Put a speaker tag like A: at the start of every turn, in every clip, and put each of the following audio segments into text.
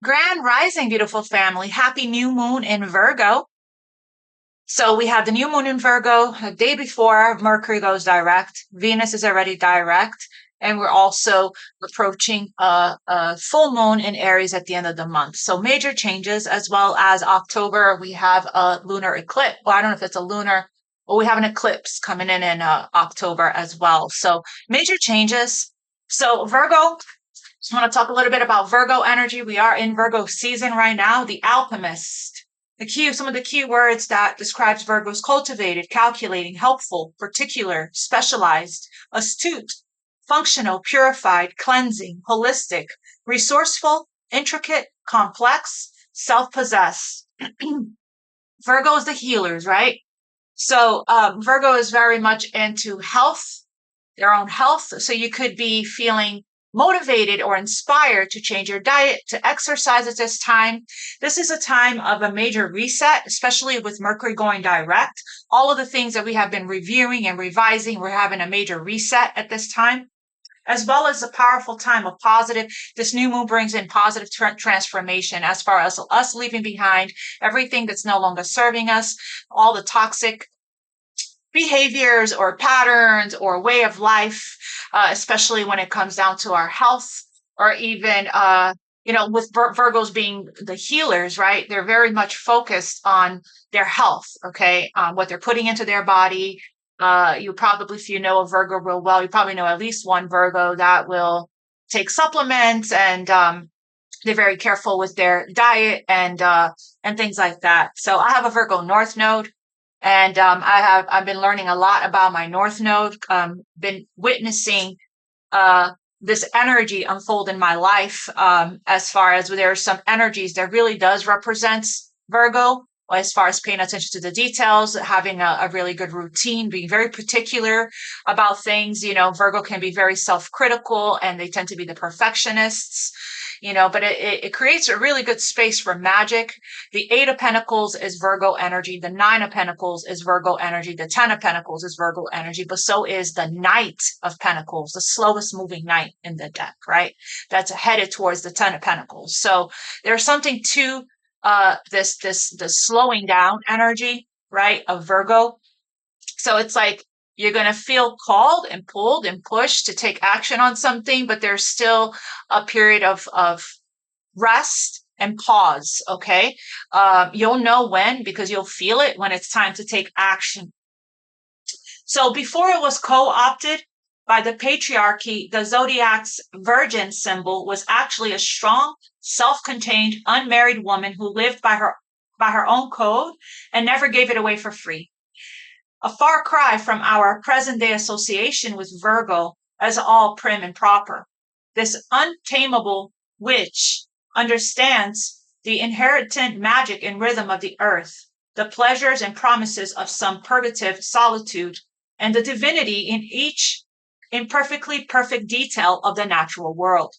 A: Grand Rising, beautiful family. Happy new moon in Virgo. So we have the new moon in Virgo a day before Mercury goes direct. Venus is already direct. And we're also approaching a full moon in Aries at the end of the month. So major changes, as well as October, we have a lunar eclipse. Well, I don't know if it's a lunar, but we have an eclipse coming in October as well. So major changes. So Virgo, just want to talk a little bit about Virgo energy. We are in Virgo season right now. The alchemist. Some of the key words that describes Virgo's: cultivated, calculating, helpful, particular, specialized, astute, functional, purified, cleansing, holistic, resourceful, intricate, complex, self-possessed. Virgo is the healers, right? So Virgo is very much into health, their own health. So you could be feeling motivated or inspired to change your diet, to exercise at this time. This is a time of a major reset, especially with Mercury going direct. All of the things that we have been reviewing and revising, we're having a major reset at this time, as well as a powerful time of positive. This new moon brings in positive transformation as far as us leaving behind everything that's no longer serving us, all the toxic behaviors or patterns or way of life, especially when it comes down to our health, or even, with Virgos being the healers, right? They're very much focused on their health, okay? What they're putting into their body. You probably, if you know a Virgo real well, you probably know at least one Virgo that will take supplements, and they're very careful with their diet and things like that. So I have a Virgo North Node. And I've been learning a lot about my North Node, been witnessing this energy unfold in my life, as far as there are some energies that really does represent Virgo, as far as paying attention to the details, having a really good routine, being very particular about things. Virgo can be very self-critical, and they tend to be the perfectionists. But it creates a really good space for magic. The Eight of Pentacles is Virgo energy. The Nine of Pentacles is Virgo energy. The Ten of Pentacles is Virgo energy, but so is the Knight of Pentacles, the slowest moving knight in the deck, right? That's headed towards the Ten of Pentacles. So there's something to this slowing down energy, right, of Virgo. So it's like you're going to feel called and pulled and pushed to take action on something, but there's still a period of rest and pause, okay? You'll know when, because you'll feel it when it's time to take action. So before it was co-opted by the patriarchy, the zodiac's virgin symbol was actually a strong, self-contained, unmarried woman who lived by her own code and never gave it away for free. A far cry from our present-day association with Virgo as all prim and proper. This untamable witch understands the inherent magic and rhythm of the earth, the pleasures and promises of some purgative solitude, and the divinity in each imperfectly perfect detail of the natural world.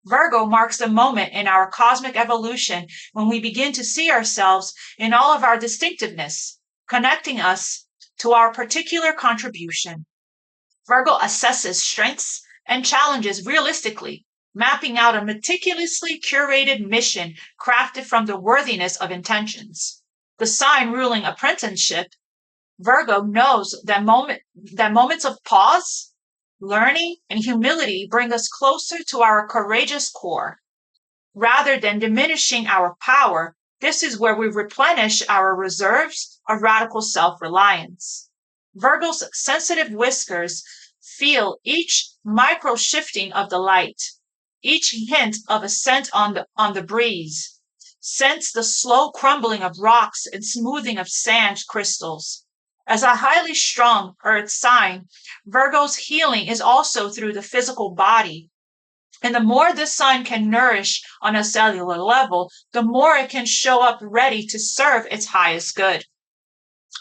A: Virgo marks the moment in our cosmic evolution when we begin to see ourselves in all of our distinctiveness, connecting us to our particular contribution. Virgo assesses strengths and challenges realistically, mapping out a meticulously curated mission crafted from the worthiness of intentions. The sign ruling apprenticeship, Virgo knows that moments of pause, learning, and humility bring us closer to our courageous core. Rather than diminishing our power, this is where we replenish our reserves of radical self-reliance. Virgo's sensitive whiskers feel each micro shifting of the light, each hint of a scent on the breeze, sense the slow crumbling of rocks and smoothing of sand crystals. As a highly strung earth sign, Virgo's healing is also through the physical body. And the more this sign can nourish on a cellular level, the more it can show up ready to serve its highest good.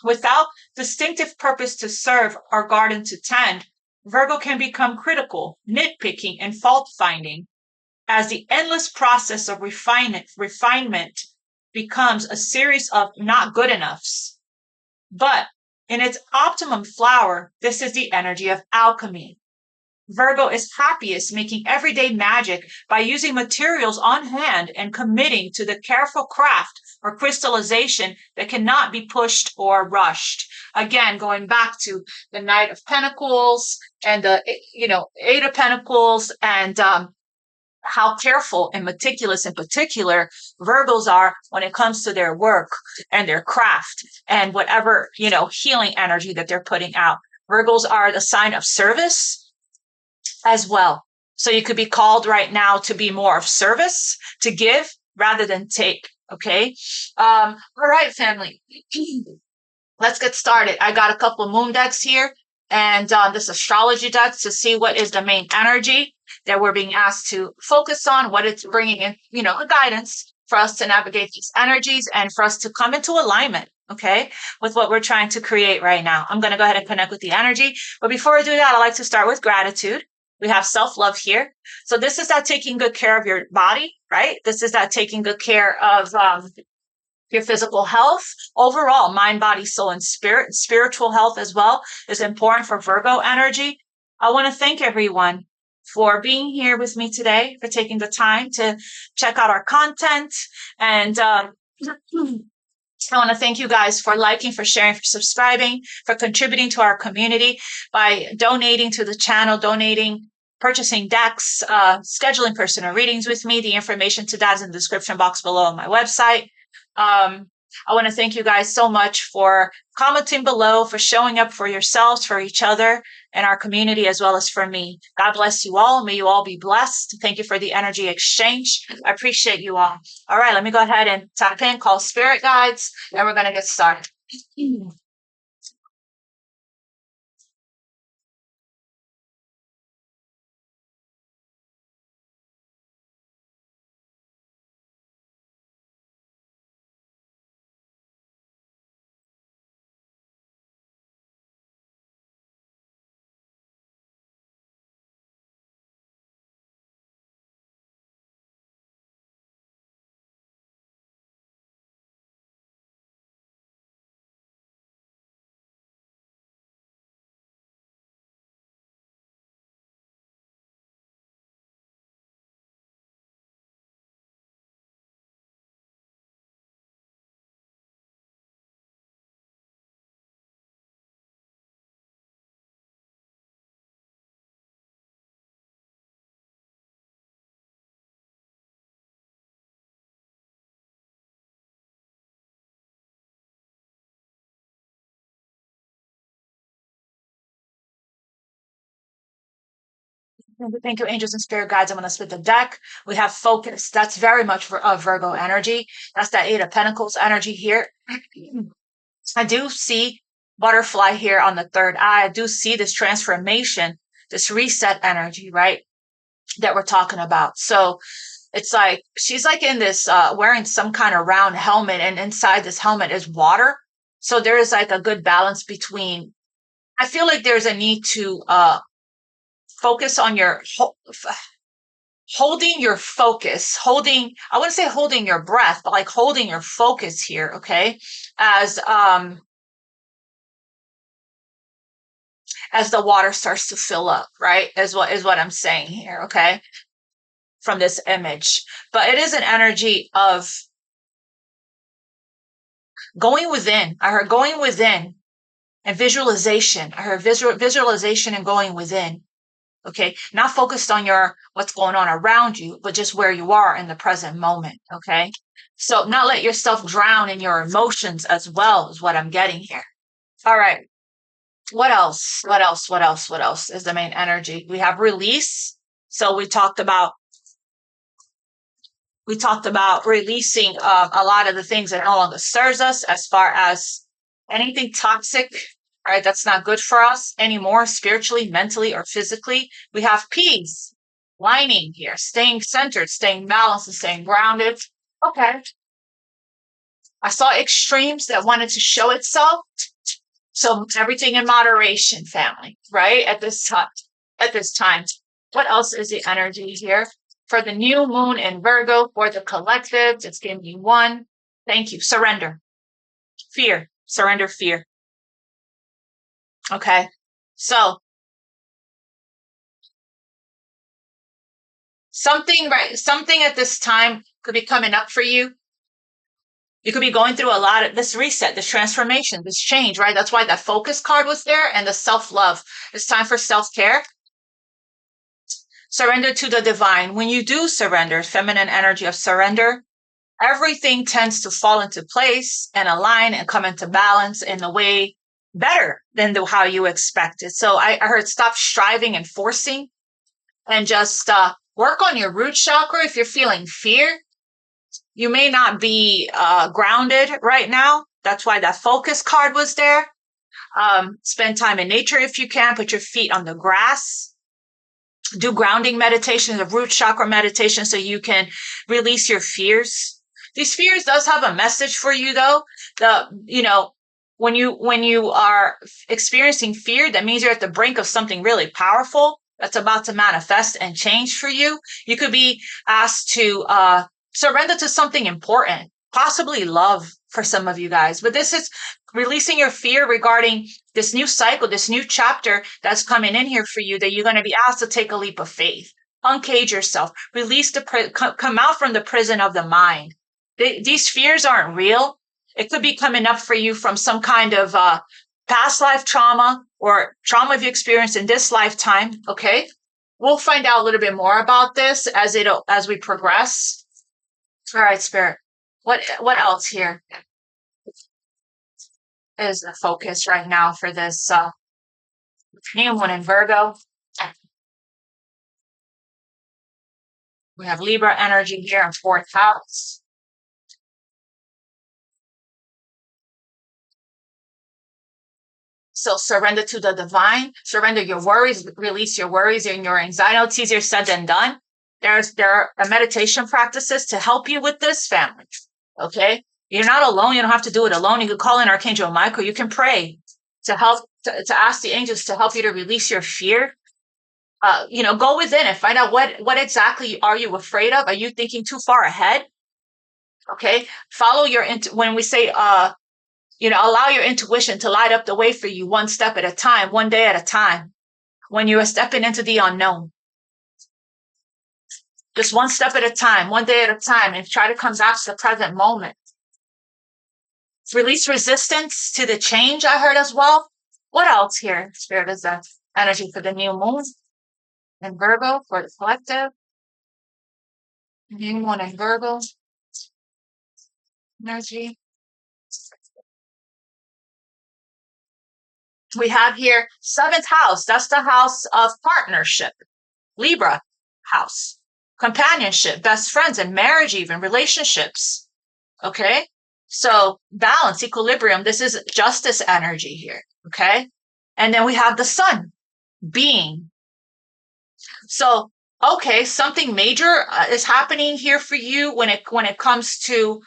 A: Without distinctive purpose to serve or garden to tend, Virgo can become critical, nitpicking, and fault-finding, as the endless process of refinement becomes a series of not good enoughs. But in its optimum flower, this is the energy of alchemy. Virgo is happiest making everyday magic by using materials on hand and committing to the careful craft or crystallization that cannot be pushed or rushed. Again, going back to the Knight of Pentacles and the, Eight of Pentacles, and how careful and meticulous in particular Virgos are when it comes to their work and their craft and whatever, healing energy that they're putting out. Virgos are the sign of service as well. So you could be called right now to be more of service, to give rather than take. Okay. All right, family. Let's get started. I got a couple of moon decks here and this astrology deck to see what is the main energy that we're being asked to focus on, what it's bringing in, a guidance for us to navigate these energies and for us to come into alignment, okay, with what we're trying to create right now. I'm going to go ahead and connect with the energy. But before I do that, I like to start with gratitude. We have self-love here. So this is that taking good care of your body, right? This is that taking good care of your physical health, overall, mind, body, soul, and spirit. Spiritual health as well is important for Virgo energy. I want to thank everyone for being here with me today, for taking the time to check out our content. And I want to thank you guys for liking, for sharing, for subscribing, for contributing to our community by donating to the channel, purchasing decks, scheduling personal readings with me. The information to that is in the description box below on my website. I want to thank you guys so much for commenting below, for showing up for yourselves, for each other, and our community, as well as for me. God bless you all. May you all be blessed. Thank you for the energy exchange. I appreciate you all. All right, let me go ahead and tap in, call spirit guides, and we're going to get started. Thank you, angels and spirit guides. I'm going to split the deck. We have focus. That's very much for Virgo energy. That's that Eight of Pentacles energy here. I do see butterfly here on the third eye. I do see this transformation, this reset energy, right, that we're talking about. So it's like she's like in this wearing some kind of round helmet, and inside this helmet is water. So there is like a good balance between, I feel like there's a need to focus on your holding your focus, I wouldn't say holding your breath, but like holding your focus here, okay? As the water starts to fill up, right? Is what I'm saying here, okay? From this image. But it is an energy of going within. I heard going within and visualization. I heard visualization and going within. Okay, not focused on what's going on around you, but just where you are in the present moment. Okay, so not let yourself drown in your emotions as well, is what I'm getting here. All right, what else is the main energy? We have release. So we talked about releasing a lot of the things that no longer serves us, as far as anything toxic, right? That's not good for us anymore, spiritually, mentally, or physically. We have peace, lining here, staying centered, staying balanced, and staying grounded. Okay. I saw extremes that wanted to show itself. So everything in moderation, family, right? At this time. What else is the energy here? For the new moon in Virgo, for the collective, just give me one. Thank you. Surrender. Fear. Surrender, fear. Okay. So Something, right? Something at this time could be coming up for you. You could be going through a lot of this reset, this transformation, this change, right? That's why that focus card was there, and the self-love. It's time for self-care. Surrender to the divine. When you do surrender, feminine energy of surrender, everything tends to fall into place and align and come into balance in a way better than how you expected. So I heard stop striving and forcing, and just work on your root chakra. If you're feeling fear, you may not be grounded right now. That's why that focus card was there. Spend time in nature if you can. Put your feet on the grass. Do grounding meditations, of root chakra meditation, so you can release your fears. These fears does have a message for you, though. When you are experiencing fear, that means you're at the brink of something really powerful that's about to manifest and change for you. You could be asked to surrender to something important, possibly love for some of you guys. But this is releasing your fear regarding this new cycle, this new chapter that's coming in here for you, that you're going to be asked to take a leap of faith, uncage yourself, release come out from the prison of the mind. These fears aren't real. It could be coming up for you from some kind of past life trauma or trauma you've experienced in this lifetime. Okay. We'll find out a little bit more about this as we progress. All right, Spirit. What else here is the focus right now for this new moon in Virgo? We have Libra energy here in 4th house. So surrender to the divine, surrender your worries, release your worries and your anxiety. I know it's easier said than done. There are meditation practices to help you with this, family. Okay? You're not alone. You don't have to do it alone. You can call in Archangel Michael. You can pray to help, to ask the angels to help you to release your fear. Go within and find out what exactly are you afraid of? Are you thinking too far ahead? Okay? Follow when we say, allow your intuition to light up the way for you, one step at a time, one day at a time, when you are stepping into the unknown. Just one step at a time, one day at a time, and try to come back to the present moment. Release resistance to the change, I heard as well. What else here, Spirit, is that energy for the new moon in Virgo, for the collective? New moon in Virgo energy. We have here 7th house. That's the house of partnership. Libra house. Companionship, best friends, and marriage, even relationships. Okay? So balance, equilibrium. This is justice energy here. Okay? And then we have the sun, being. So, okay, something major is happening here for you when it comes to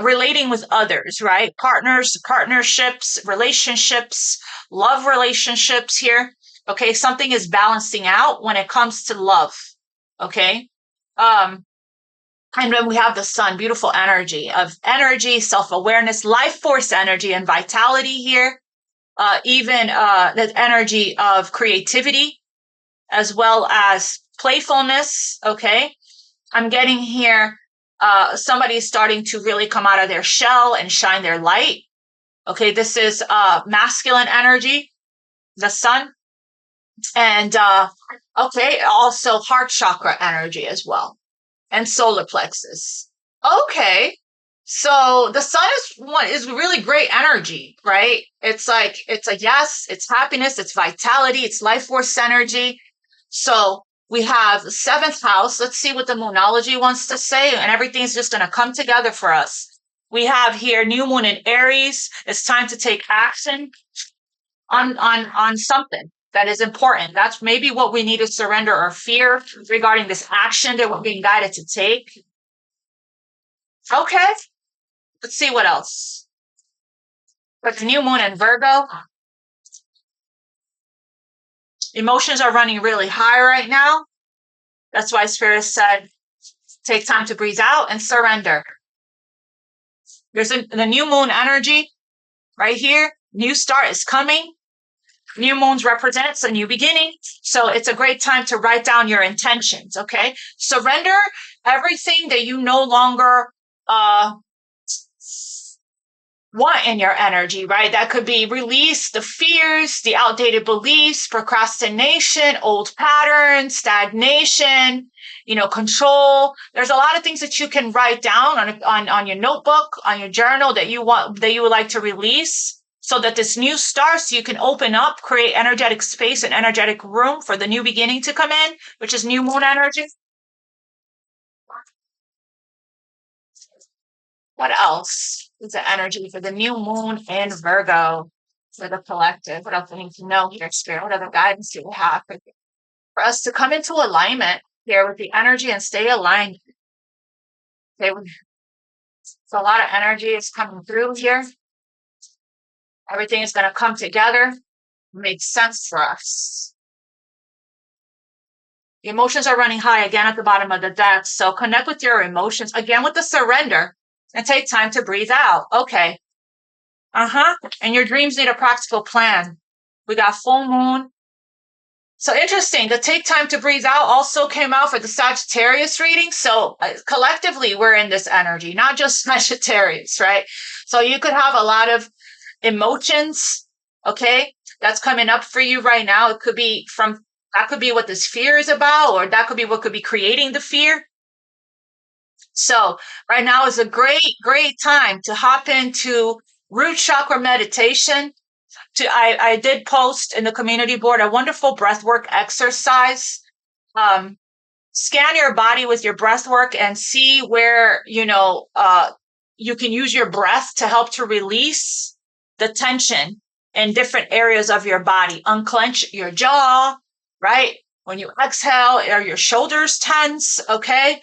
A: relating with others, right? Partnerships, relationships, love relationships here. Okay, something is balancing out when it comes to love. Okay. And then we have the sun, beautiful energy, self-awareness, life force energy, and vitality here. Even the energy of creativity, as well as playfulness. Okay. I'm getting here somebody's starting to really come out of their shell and shine their light. Okay, this is masculine energy, the sun. And also heart chakra energy as well, and solar plexus. Okay, so the sun is really great energy, right? It's a yes, it's happiness, it's vitality, it's life force energy. So we have the 7th house. Let's see what the moonology wants to say, and everything's just going to come together for us. We have here new moon in Aries. It's time to take action on something that is important. That's maybe what we need to surrender or fear regarding this action that we're being guided to take. Okay, let's see what else. But the new moon in Virgo. Emotions are running really high right now. That's why Spirit said, take time to breathe out and surrender. There's the new moon energy right here. New start is coming. New moons represents a new beginning. So it's a great time to write down your intentions. Okay. Surrender everything that you no longer, want in your energy, right? That could be release the fears, the outdated beliefs, procrastination, old patterns, stagnation, control. There's a lot of things that you can write down on your notebook, on your journal that you would like to release, so that this new starts, you can open up, create energetic space and energetic room for the new beginning to come in, which is new moon energy. What else is the energy for the new moon in Virgo for the collective? What else I need to know here, Spirit? What other guidance do we have for us to come into alignment here with the energy and stay aligned? Okay, so a lot of energy is coming through here. Everything is going to come together, make sense for us. The emotions are running high again at the bottom of the deck. So connect with your emotions again with the surrender and take time to breathe out. Okay. And your dreams need a practical plan. We got full moon. So interesting. The take time to breathe out also came out for the Sagittarius reading. So collectively, we're in this energy, not just Sagittarius, right? So you could have a lot of emotions, okay, that's coming up for you right now. It could be that could be what this fear is about, or that could be what could be creating the fear. So right now is a great, great time to hop into root chakra meditation. I did post in the community board a wonderful breathwork exercise. Scan your body with your breathwork and see where, you can use your breath to help to release the tension in different areas of your body. Unclench your jaw, right? When you exhale, are your shoulders tense? Okay.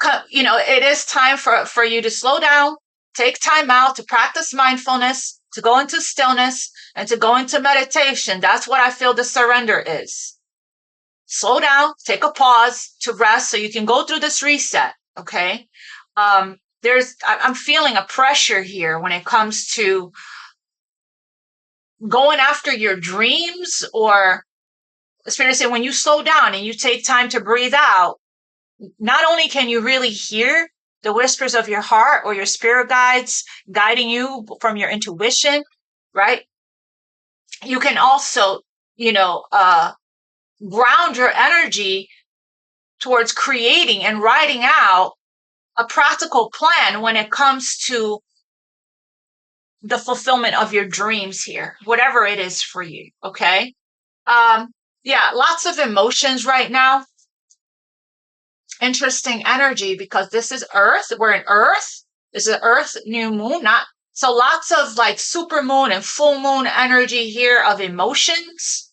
A: It is time for you to slow down, take time out to practice mindfulness, to go into stillness, and to go into meditation. That's what I feel the surrender is. Slow down, take a pause to rest so you can go through this reset. Okay. I'm feeling a pressure here when it comes to going after your dreams, or the Spirit is saying when you slow down and you take time to breathe out, not only can you really hear the whispers of your heart or your spirit guides guiding you from your intuition, right? You can also, ground your energy towards creating and writing out a practical plan when it comes to the fulfillment of your dreams here, whatever it is for you. Okay. Lots of emotions right now. Interesting energy because this is Earth. We're in Earth. This is Earth new moon, so lots of like super moon and full moon energy here of emotions.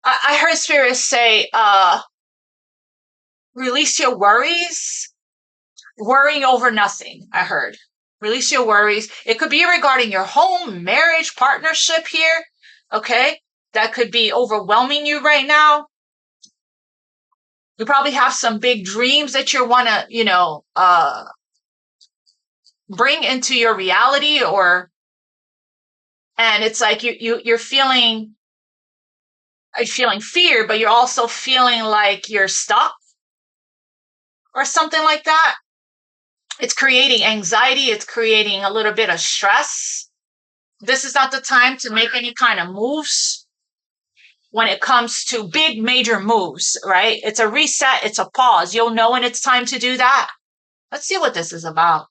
A: I heard Spirit say, release your worries, worrying over nothing. I heard release your worries. It could be regarding your home, marriage, partnership here. Okay. That could be overwhelming you right now. You probably have some big dreams that you want to, bring into your reality, and it's like you're feeling fear, but you're also feeling like you're stuck or something like that. It's creating anxiety. It's creating a little bit of stress. This is not the time to make any kind of moves when it comes to big major moves, right? It's a reset. It's a pause. You'll know when it's time to do that. Let's see what this is about.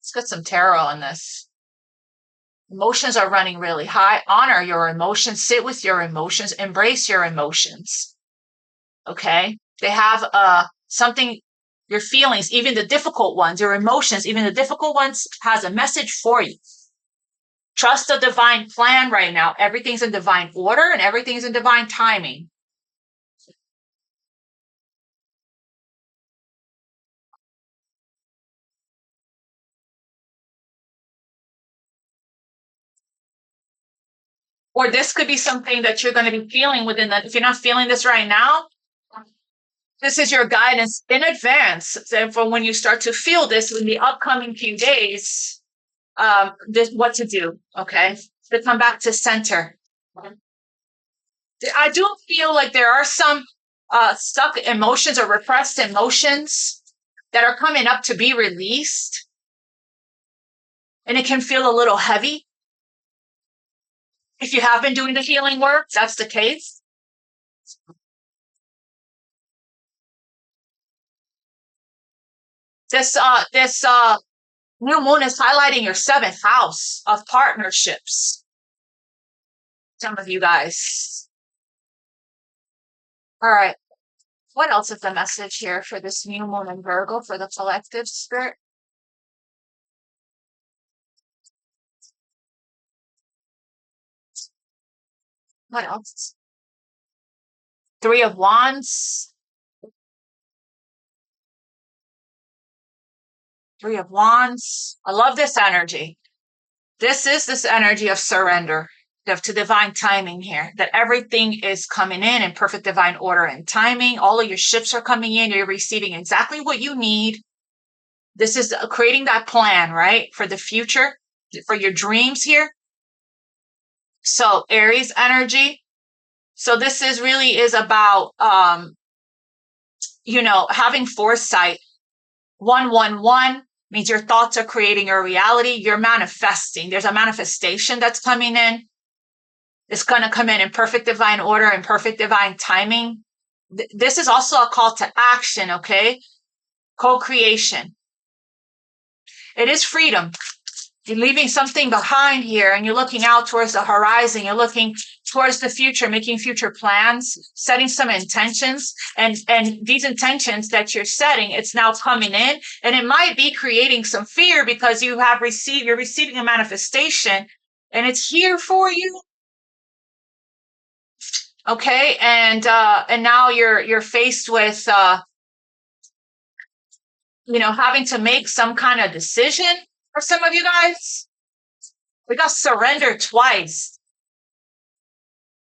A: Let's get some tarot on this. Emotions are running really high. Honor your emotions. Sit with your emotions. Embrace your emotions. Okay? They have something, your feelings, even the difficult ones, your emotions, even the difficult ones, has a message for you. Trust the divine plan right now. Everything's in divine order and everything's in divine timing. Or this could be something that you're going to be feeling if you're not feeling this right now, this is your guidance in advance. So for when you start to feel this in the upcoming few days, what to do, okay? To come back to center. I do feel like there are some stuck emotions or repressed emotions that are coming up to be released. And it can feel a little heavy. If you have been doing the healing work, that's the case. This new moon is highlighting your 7th house of partnerships. Some of you guys. All right. What else is the message here for this new moon in Virgo for the collective spirit? What else? 3 of Wands. 3 of Wands. I love this energy. This is this energy of surrender, to divine timing here, that everything is coming in perfect divine order and timing. All of your ships are coming in. You're receiving exactly what you need. This is creating that plan, right? For the future, for your dreams here. So Aries energy. So this is really is about, having foresight. 111 means your thoughts are creating your reality. You're manifesting. There's a manifestation that's coming in. It's going to come in perfect divine order and perfect divine timing. This is also a call to action, okay? Co-creation. It is freedom. You're leaving something behind here and you're looking out towards the horizon. You're looking towards the future, making future plans, setting some intentions. And these intentions that you're setting, it's now coming in, and it might be creating some fear because you're receiving a manifestation and it's here for you. Okay. And now you're faced with, having to make some kind of decision for some of you guys. We got surrender twice.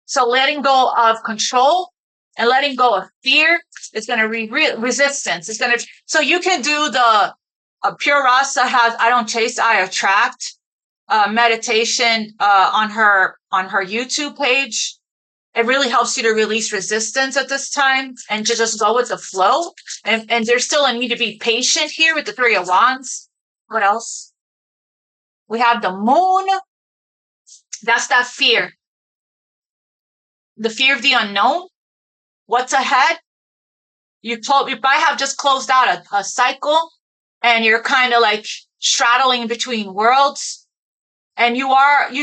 A: So letting go of control and letting go of fear is going to resistance. It's going to, so you can do the Pure Rasa has I don't chase, I attract meditation on her YouTube page. It really helps you to release resistance at this time and to just go with the flow. And there's still a need to be patient here with the 3 of Wands. What else? We have the moon. That's that fear. The fear of the unknown. What's ahead? You probably have just closed out a cycle and you're kind of like straddling between worlds. And you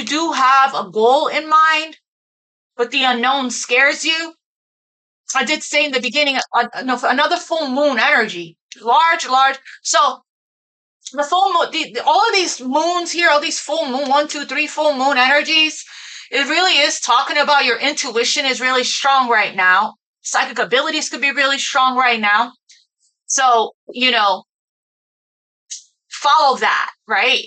A: do have a goal in mind, but the unknown scares you. I did say in the beginning, another full moon energy, large. So the full moon, all of these moons here, all these full moon, 1, 2, 3 full moon energies, it really is talking about your intuition is really strong right now. Psychic abilities could be really strong right now. So, follow that, right?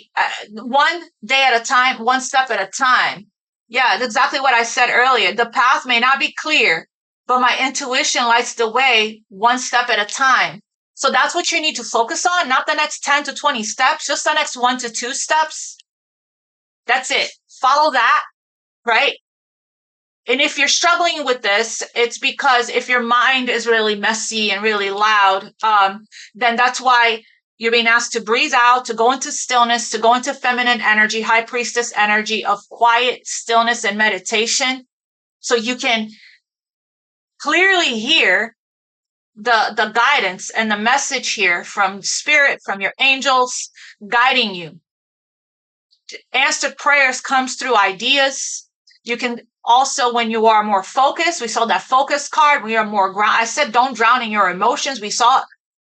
A: One day at a time, one step at a time. Yeah, that's exactly what I said earlier. The path may not be clear, but my intuition lights the way one step at a time. So that's what you need to focus on, not the next 10 to 20 steps, just the next 1 to 2 steps. That's it. Follow that, right? And if you're struggling with this, it's because if your mind is really messy and really loud, then that's why you're being asked to breathe out, to go into stillness, to go into feminine energy, high priestess energy of quiet stillness and meditation. So you can clearly hear the guidance and the message here from spirit, from your angels guiding you. Answered prayers comes through ideas. You can also, when you are more focused, we saw that focus card. We are more ground. I said, don't drown in your emotions. We saw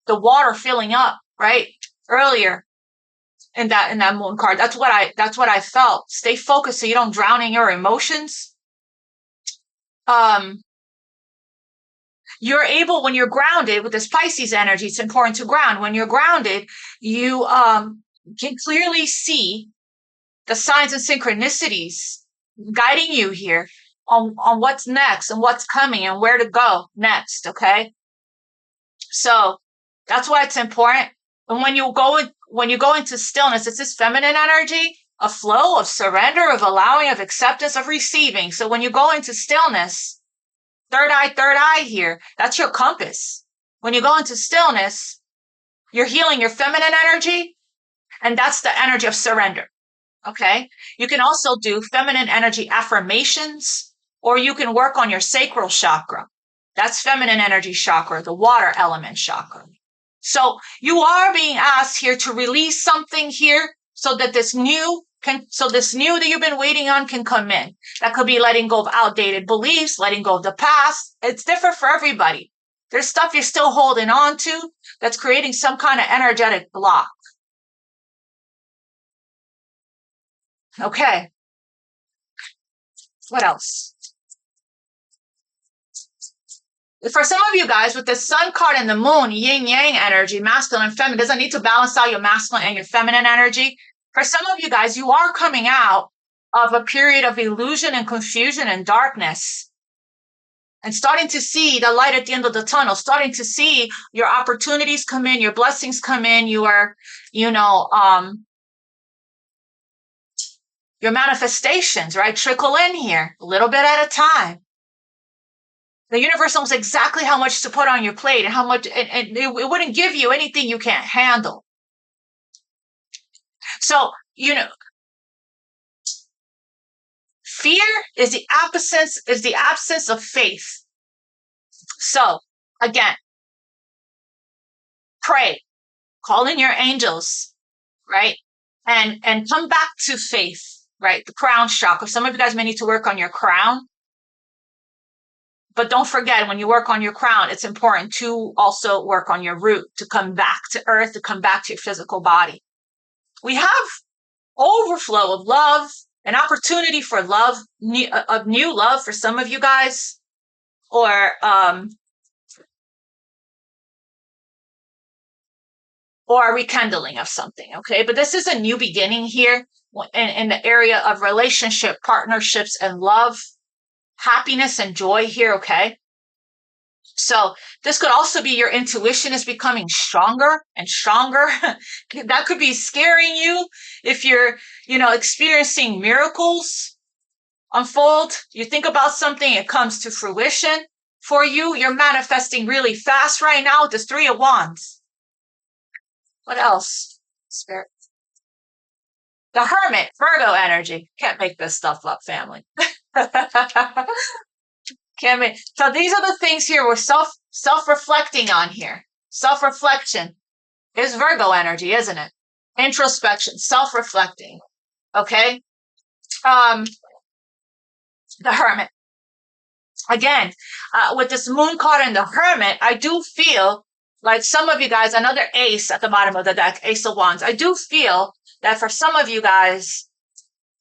A: the water filling up, right? Earlier in that moon card. That's what I felt. Stay focused so you don't drown in your emotions. You're able, when you're grounded with this Pisces energy, it's important to ground. When you're grounded, you can clearly see the signs and synchronicities guiding you here on what's next and what's coming and where to go next. Okay. So that's why it's important. And when you go when you go into stillness, it's this feminine energy, a flow of surrender, of allowing, of acceptance, of receiving. So when you go into stillness, third eye here, that's your compass. When you go into stillness, you're healing your feminine energy, and that's the energy of surrender. Okay. You can also do feminine energy affirmations, or you can work on your sacral chakra. That's feminine energy chakra, the water element chakra. So you are being asked here to release something here so that this new that you've been waiting on can come in. That could be letting go of outdated beliefs, letting go of the past. It's different for everybody. There's stuff you're still holding on to that's creating some kind of energetic block. Okay. What else? For some of you guys, with the sun card and the moon, yin yang energy, masculine and feminine, doesn't need to balance out your masculine and your feminine energy. For some of you guys, you are coming out of a period of illusion and confusion and darkness, and starting to see the light at the end of the tunnel, starting to see your opportunities come in, your blessings come in, your manifestations, right, trickle in here a little bit at a time. The universe knows exactly how much to put on your plate and how much, and it wouldn't give you anything you can't handle. So, fear is the absence of faith. So, again, pray, call in your angels, right? And come back to faith, right? The crown chakra. Some of you guys may need to work on your crown. But don't forget, when you work on your crown, it's important to also work on your root, to come back to earth, to come back to your physical body. We have overflow of love, an opportunity for love, of new love for some of you guys, or a rekindling of something, okay? But this is a new beginning here in the area of relationship, partnerships, and love. Happiness and joy here, okay? So this could also be your intuition is becoming stronger and stronger. That could be scaring you if you're, experiencing miracles unfold. You think about something, it comes to fruition for you. You're manifesting really fast right now with this 3 of Wands. What else? Spirit. The Hermit, Virgo energy. Can't make this stuff up, family. So these are the things here we're self-reflecting on here. Self-reflection is Virgo energy, isn't it? Introspection, self-reflecting. Okay. The Hermit. Again, with this moon card and the Hermit, I do feel like some of you guys, another ace at the bottom of the deck, Ace of Wands. I do feel that for some of you guys,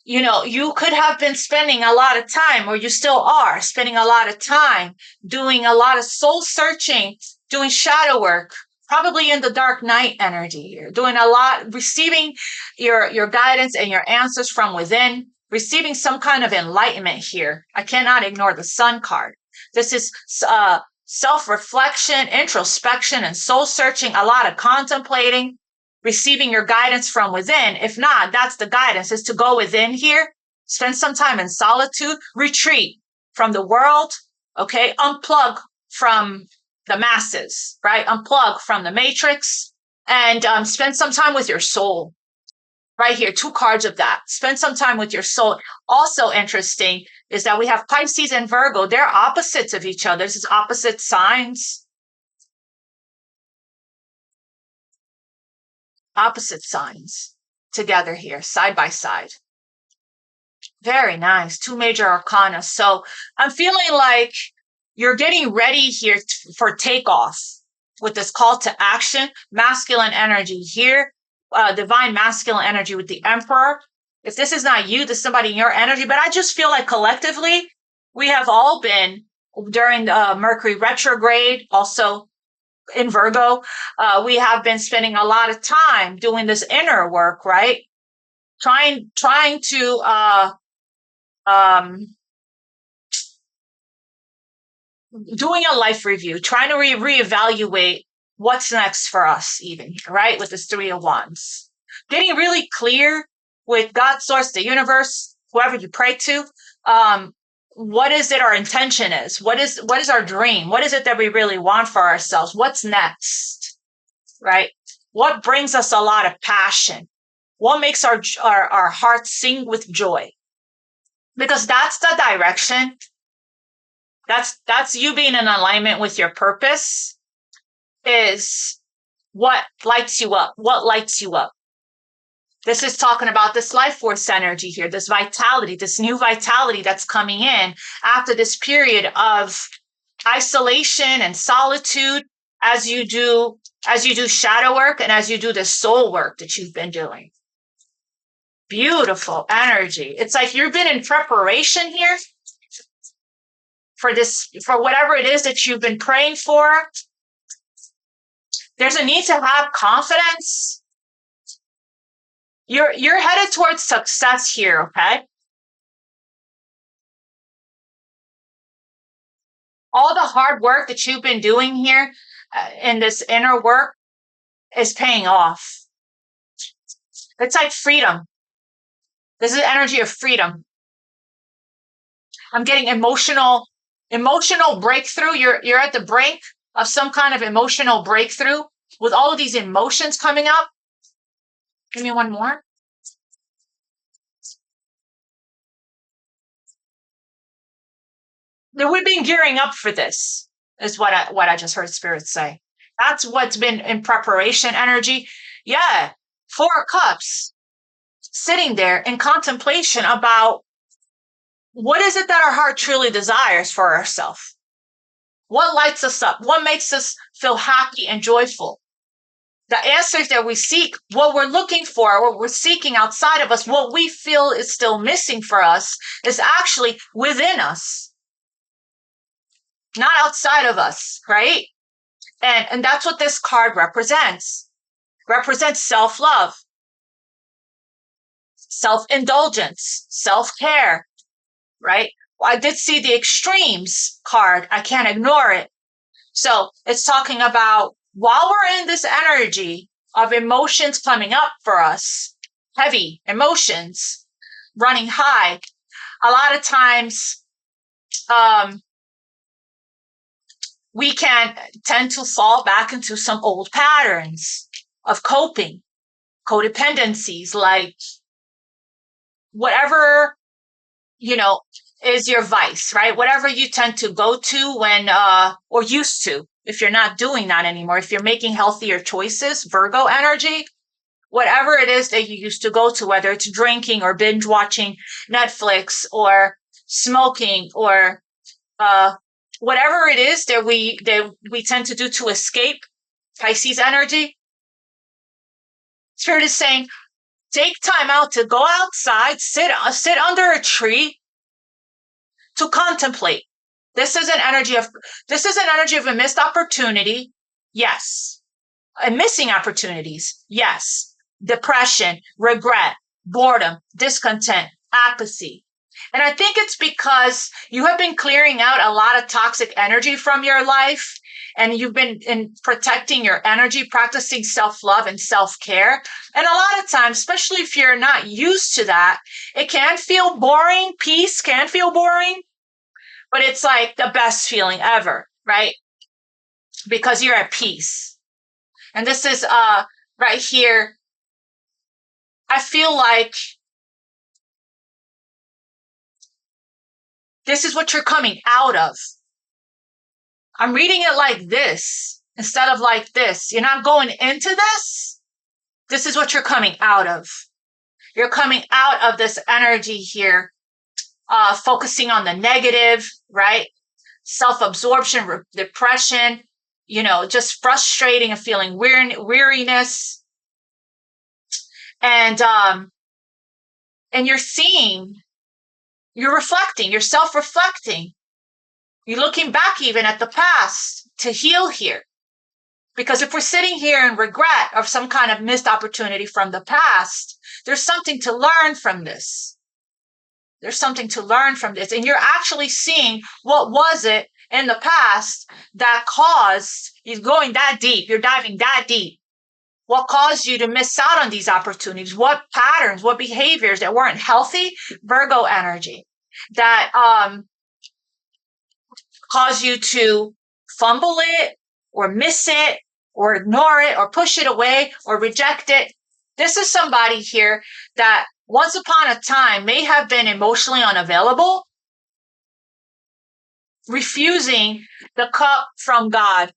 A: you could have been spending a lot of time, or you still are spending a lot of time doing a lot of soul searching, doing shadow work, probably in the dark night energy here, doing a lot, receiving your guidance and your answers from within, receiving some kind of enlightenment here. I cannot ignore the Sun card. This is self-reflection, introspection, and soul searching, a lot of contemplating, receiving your guidance from within. If not, that's the guidance, is to go within here, spend some time in solitude, retreat from the world, okay? Unplug from the masses, right? Unplug from the matrix, and spend some time with your soul. Right here, 2 cards of that. Spend some time with your soul. Also interesting is that we have Pisces and Virgo. They're opposites of each other. This is opposite signs. Opposite signs together here, side by side. Very nice. 2 major arcana. So I'm feeling like you're getting ready here for takeoff with this call to action. Masculine energy here. Divine masculine energy with the Emperor. If this is not you, this is somebody in your energy. But I just feel like collectively, we have all been, during the Mercury retrograde, also in Virgo, we have been spending a lot of time doing this inner work, right? Trying to doing a life review, trying to reevaluate what's next for us even, right? With this Three of Wands. Getting really clear with God, source, the universe, whoever you pray to. What is it our intention is? What is our dream? What is it that we really want for ourselves? What's next, right? What brings us a lot of passion? What makes our hearts sing with joy? Because that's the direction. That's you being in alignment with your purpose, is what lights you up. What lights you up? This is talking about this life force energy here, this vitality, this new vitality that's coming in after this period of isolation and solitude as you do shadow work and as you do the soul work that you've been doing. Beautiful energy. It's like you've been in preparation here for this, for whatever it is that you've been praying for. There's a need to have confidence. You're headed towards success here, okay? All the hard work that you've been doing here in this inner work is paying off. It's like freedom. This is energy of freedom. I'm getting emotional breakthrough. You're at the brink of some kind of emotional breakthrough with all of these emotions coming up. Give me one more. We've been gearing up for this, is what I just heard Spirit say. That's what's been in preparation energy. Yeah, 4 of Cups, sitting there in contemplation about what is it that our heart truly desires for ourselves? What lights us up? What makes us feel happy and joyful? The answers that we seek, what we're looking for, what we're seeking outside of us, what we feel is still missing for us, is actually within us, not outside of us, right? And that's what this card represents. Represents self-love, self-indulgence, self-care, right? I did see the extremes card. I can't ignore it. So it's talking about while we're in this energy of emotions coming up for us, heavy emotions running high, a lot of times we can tend to fall back into some old patterns of coping, codependencies, like whatever, is your vice, right? Whatever you tend to go to when, or used to, if you're not doing that anymore, if you're making healthier choices, Virgo energy, whatever it is that you used to go to, whether it's drinking or binge watching Netflix or smoking or, whatever it is that we tend to do to escape Pisces energy. Spirit is saying, take time out to go outside, sit under a tree to contemplate. This is an energy of a missed opportunity. Yes. And missing opportunities. Yes. Depression, regret, boredom, discontent, apathy. And I think it's because you have been clearing out a lot of toxic energy from your life, and you've been protecting your energy, practicing self-love and self-care. And a lot of times, especially if you're not used to that, it can feel boring. Peace can feel boring, but it's like the best feeling ever, right? Because you're at peace. And this is right here. I feel like this is what you're coming out of. I'm reading it like this instead of like this. You're not going into this. This is what you're coming out of. You're coming out of this energy here, focusing on the negative, right? Self-absorption, depression, just frustrating and feeling weariness. And you're seeing, you're reflecting, you're self-reflecting. You're looking back even at the past to heal here. Because if we're sitting here in regret of some kind of missed opportunity from the past, there's something to learn from this. There's something to learn from this. And you're actually seeing what was it in the past that caused you going that deep, you're diving that deep. What caused you to miss out on these opportunities? What patterns, what behaviors that weren't healthy? Virgo energy that caused you to fumble it or miss it or ignore it or push it away or reject it. This is somebody here that once upon a time may have been emotionally unavailable, refusing the cup from God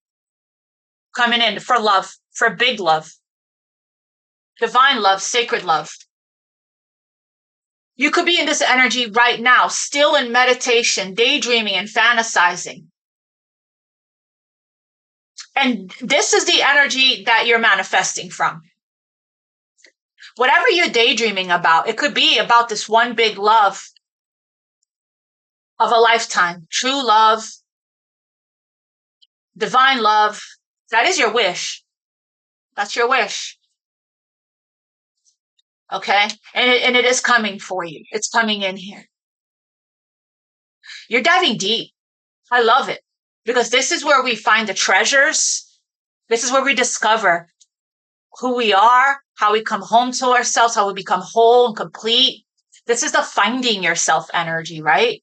A: coming in for love, for big love, divine love, sacred love. You could be in this energy right now, still in meditation, daydreaming and fantasizing. And this is the energy that you're manifesting from. Whatever you're daydreaming about, it could be about this one big love of a lifetime, true love, divine love. That is your wish. That's your wish. Okay? And it is coming for you. It's coming in here. You're diving deep. I love it because this is where we find the treasures. This is where we discover who we are, how we come home to ourselves, how we become whole and complete. This is the finding yourself energy, right?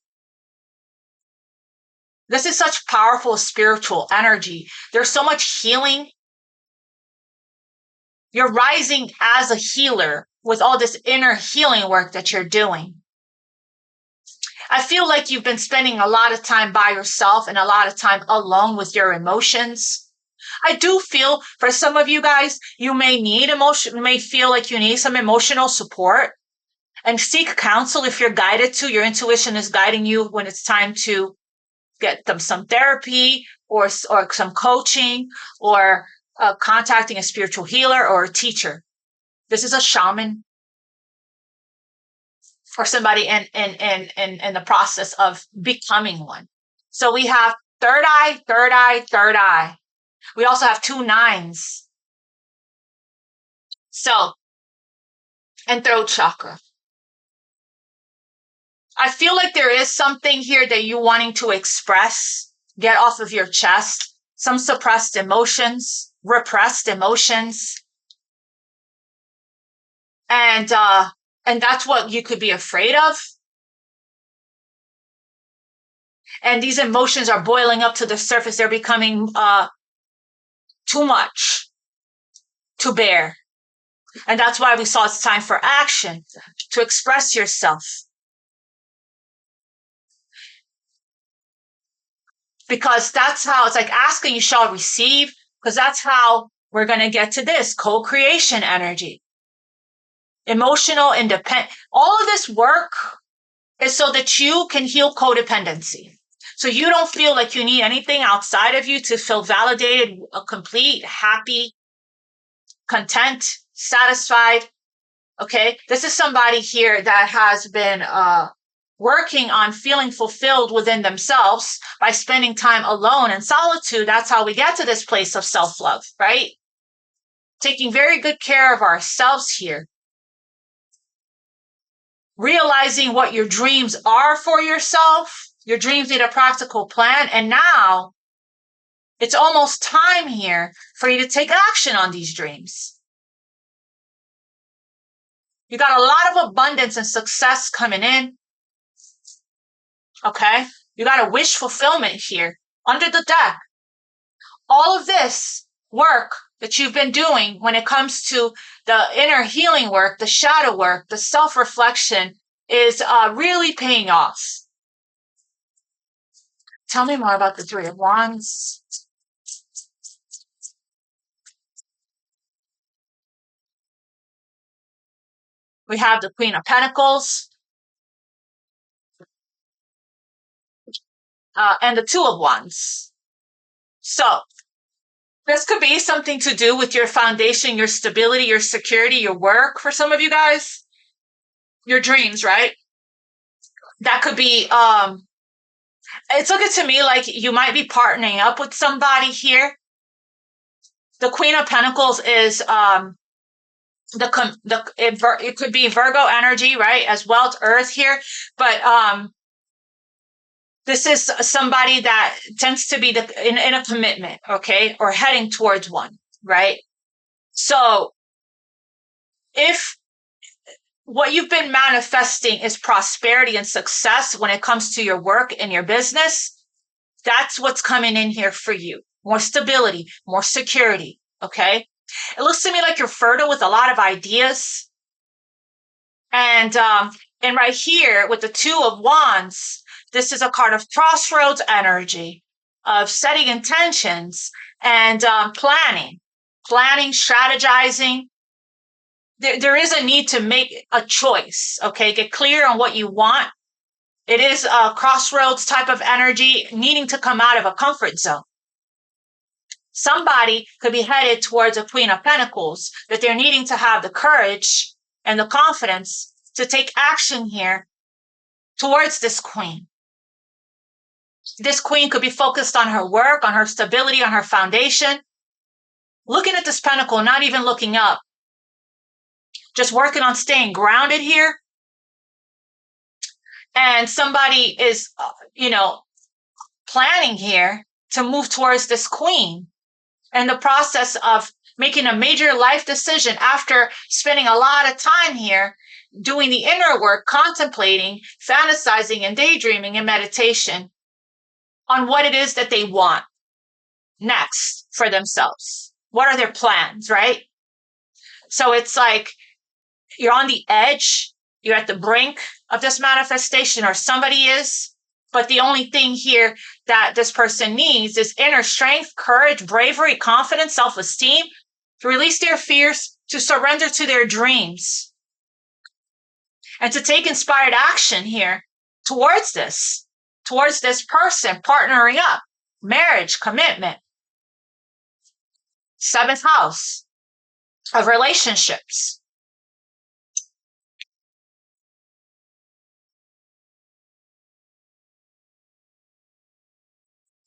A: This is such powerful spiritual energy. There's so much healing. You're rising as a healer with all this inner healing work that you're doing. I feel like you've been spending a lot of time by yourself and a lot of time alone with your emotions. I do feel for some of you guys, you may feel like you need some emotional support and seek counsel if you're guided to. Your intuition is guiding you when it's time to get them some therapy or some coaching or contacting a spiritual healer or a teacher. This is a shaman or somebody in the process of becoming one. So we have third eye, third eye, third eye. We also have 2 9s. So, and throat chakra. I feel like there is something here that you're wanting to express, get off of your chest, some suppressed emotions, repressed emotions. And that's what you could be afraid of. And these emotions are boiling up to the surface. They're becoming too much to bear. And that's why we saw it's time for action, to express yourself. Because that's how it's like asking you shall receive, because that's how we're going to get to this co-creation energy. Emotional independence. All of this work is so that you can heal codependency. So you don't feel like you need anything outside of you to feel validated, complete, happy, content, satisfied. Okay. This is somebody here that has been working on feeling fulfilled within themselves by spending time alone in solitude. That's how we get to this place of self-love, right? Taking very good care of ourselves here. Realizing what your dreams are for yourself. Your dreams need a practical plan. And now it's almost time here for you to take action on these dreams. You got a lot of abundance and success coming in. Okay? You got a wish fulfillment here under the deck. All of this work that you've been doing when it comes to the inner healing work, the shadow work, the self-reflection is really paying off. Tell me more about the 3 of Wands. We have the Queen of Pentacles. And the 2 of Wands. So, this could be something to do with your foundation, your stability, your security, your work for some of you guys. Your dreams, right? That could be, it's looking to me like you might be partnering up with somebody here. The Queen of Pentacles is, it could be Virgo energy, right? As well, it's Earth here. But, This is somebody that tends to be in a commitment, okay, or heading towards one, right? So if what you've been manifesting is prosperity and success when it comes to your work and your business, that's what's coming in here for you. More stability, more security, okay? It looks to me like you're fertile with a lot of ideas. And right here with the Two of Wands, this is a card of crossroads energy, of setting intentions and planning, strategizing. There is a need to make a choice, okay? Get clear on what you want. It is a crossroads type of energy, needing to come out of a comfort zone. Somebody could be headed towards a Queen of Pentacles, that they're needing to have the courage and the confidence to take action here towards this queen. This queen could be focused on her work, on her stability, on her foundation. Looking at this pentacle, not even looking up. Just working on staying grounded here. And somebody is, planning here to move towards this queen. And the process of making a major life decision after spending a lot of time here doing the inner work, contemplating, fantasizing, and daydreaming and meditation on what it is that they want next for themselves. What are their plans, right? So it's like you're on the edge, you're at the brink of this manifestation, or somebody is, but the only thing here that this person needs is inner strength, courage, bravery, confidence, self-esteem, to release their fears, to surrender to their dreams, and to take inspired action here towards this person, partnering up, marriage, commitment. 7th house of relationships.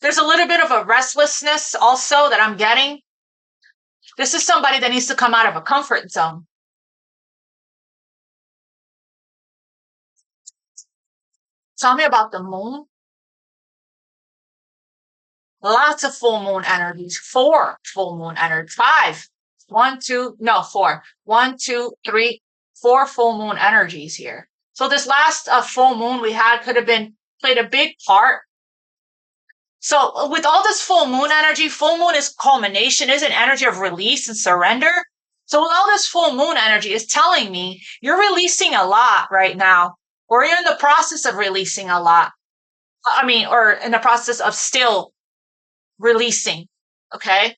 A: There's a little bit of a restlessness also that I'm getting. This is somebody that needs to come out of a comfort zone. Tell me about the moon. Lots of full moon energies. 4 full moon energies. 5. 1, 2, no, 4. 1, 2, 3, 4 full moon energies here. So this last full moon we had could have played a big part. So with all this full moon energy, full moon is culmination, is an energy of release and surrender. So with all this full moon energy is telling me you're releasing a lot right now, or you're in the process of releasing a lot. Or in the process of still releasing. Okay.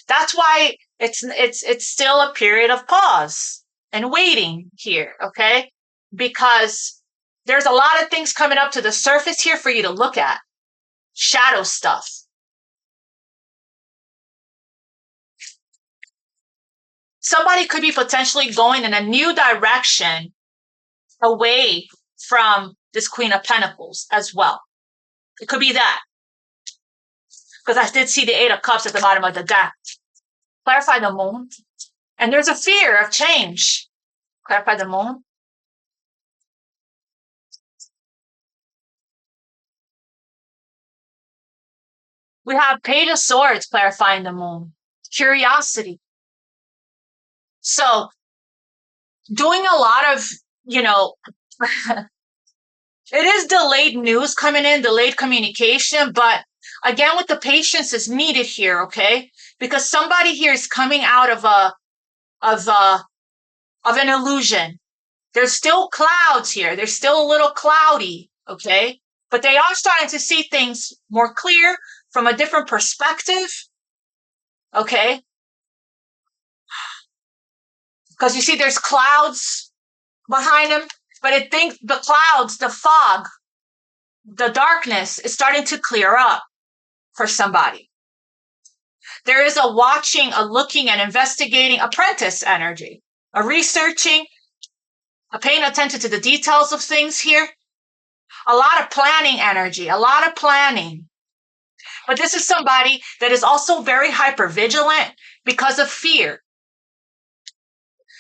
A: That's why it's still a period of pause and waiting here. Okay. Because there's a lot of things coming up to the surface here for you to look at. Shadow stuff. Somebody could be potentially going in a new direction away from this Queen of Pentacles as well. It could be that. Because I did see the 8 of Cups at the bottom of the deck. Clarify the moon. And there's a fear of change. Clarify the moon. We have Page of Swords clarifying the moon. Curiosity. So, doing a lot of, it is delayed news coming in, delayed communication, but again, with the patience is needed here, okay? Because somebody here is coming out of an illusion. There's still clouds here. They're still a little cloudy, okay? But they are starting to see things more clear from a different perspective, okay? Because you see there's clouds behind them, but I think the clouds, the fog, the darkness is starting to clear up for somebody. There is a watching, a looking, and investigating apprentice energy, a researching, a paying attention to the details of things here. A lot of planning energy, a lot of planning. But this is somebody that is also very hypervigilant because of fear.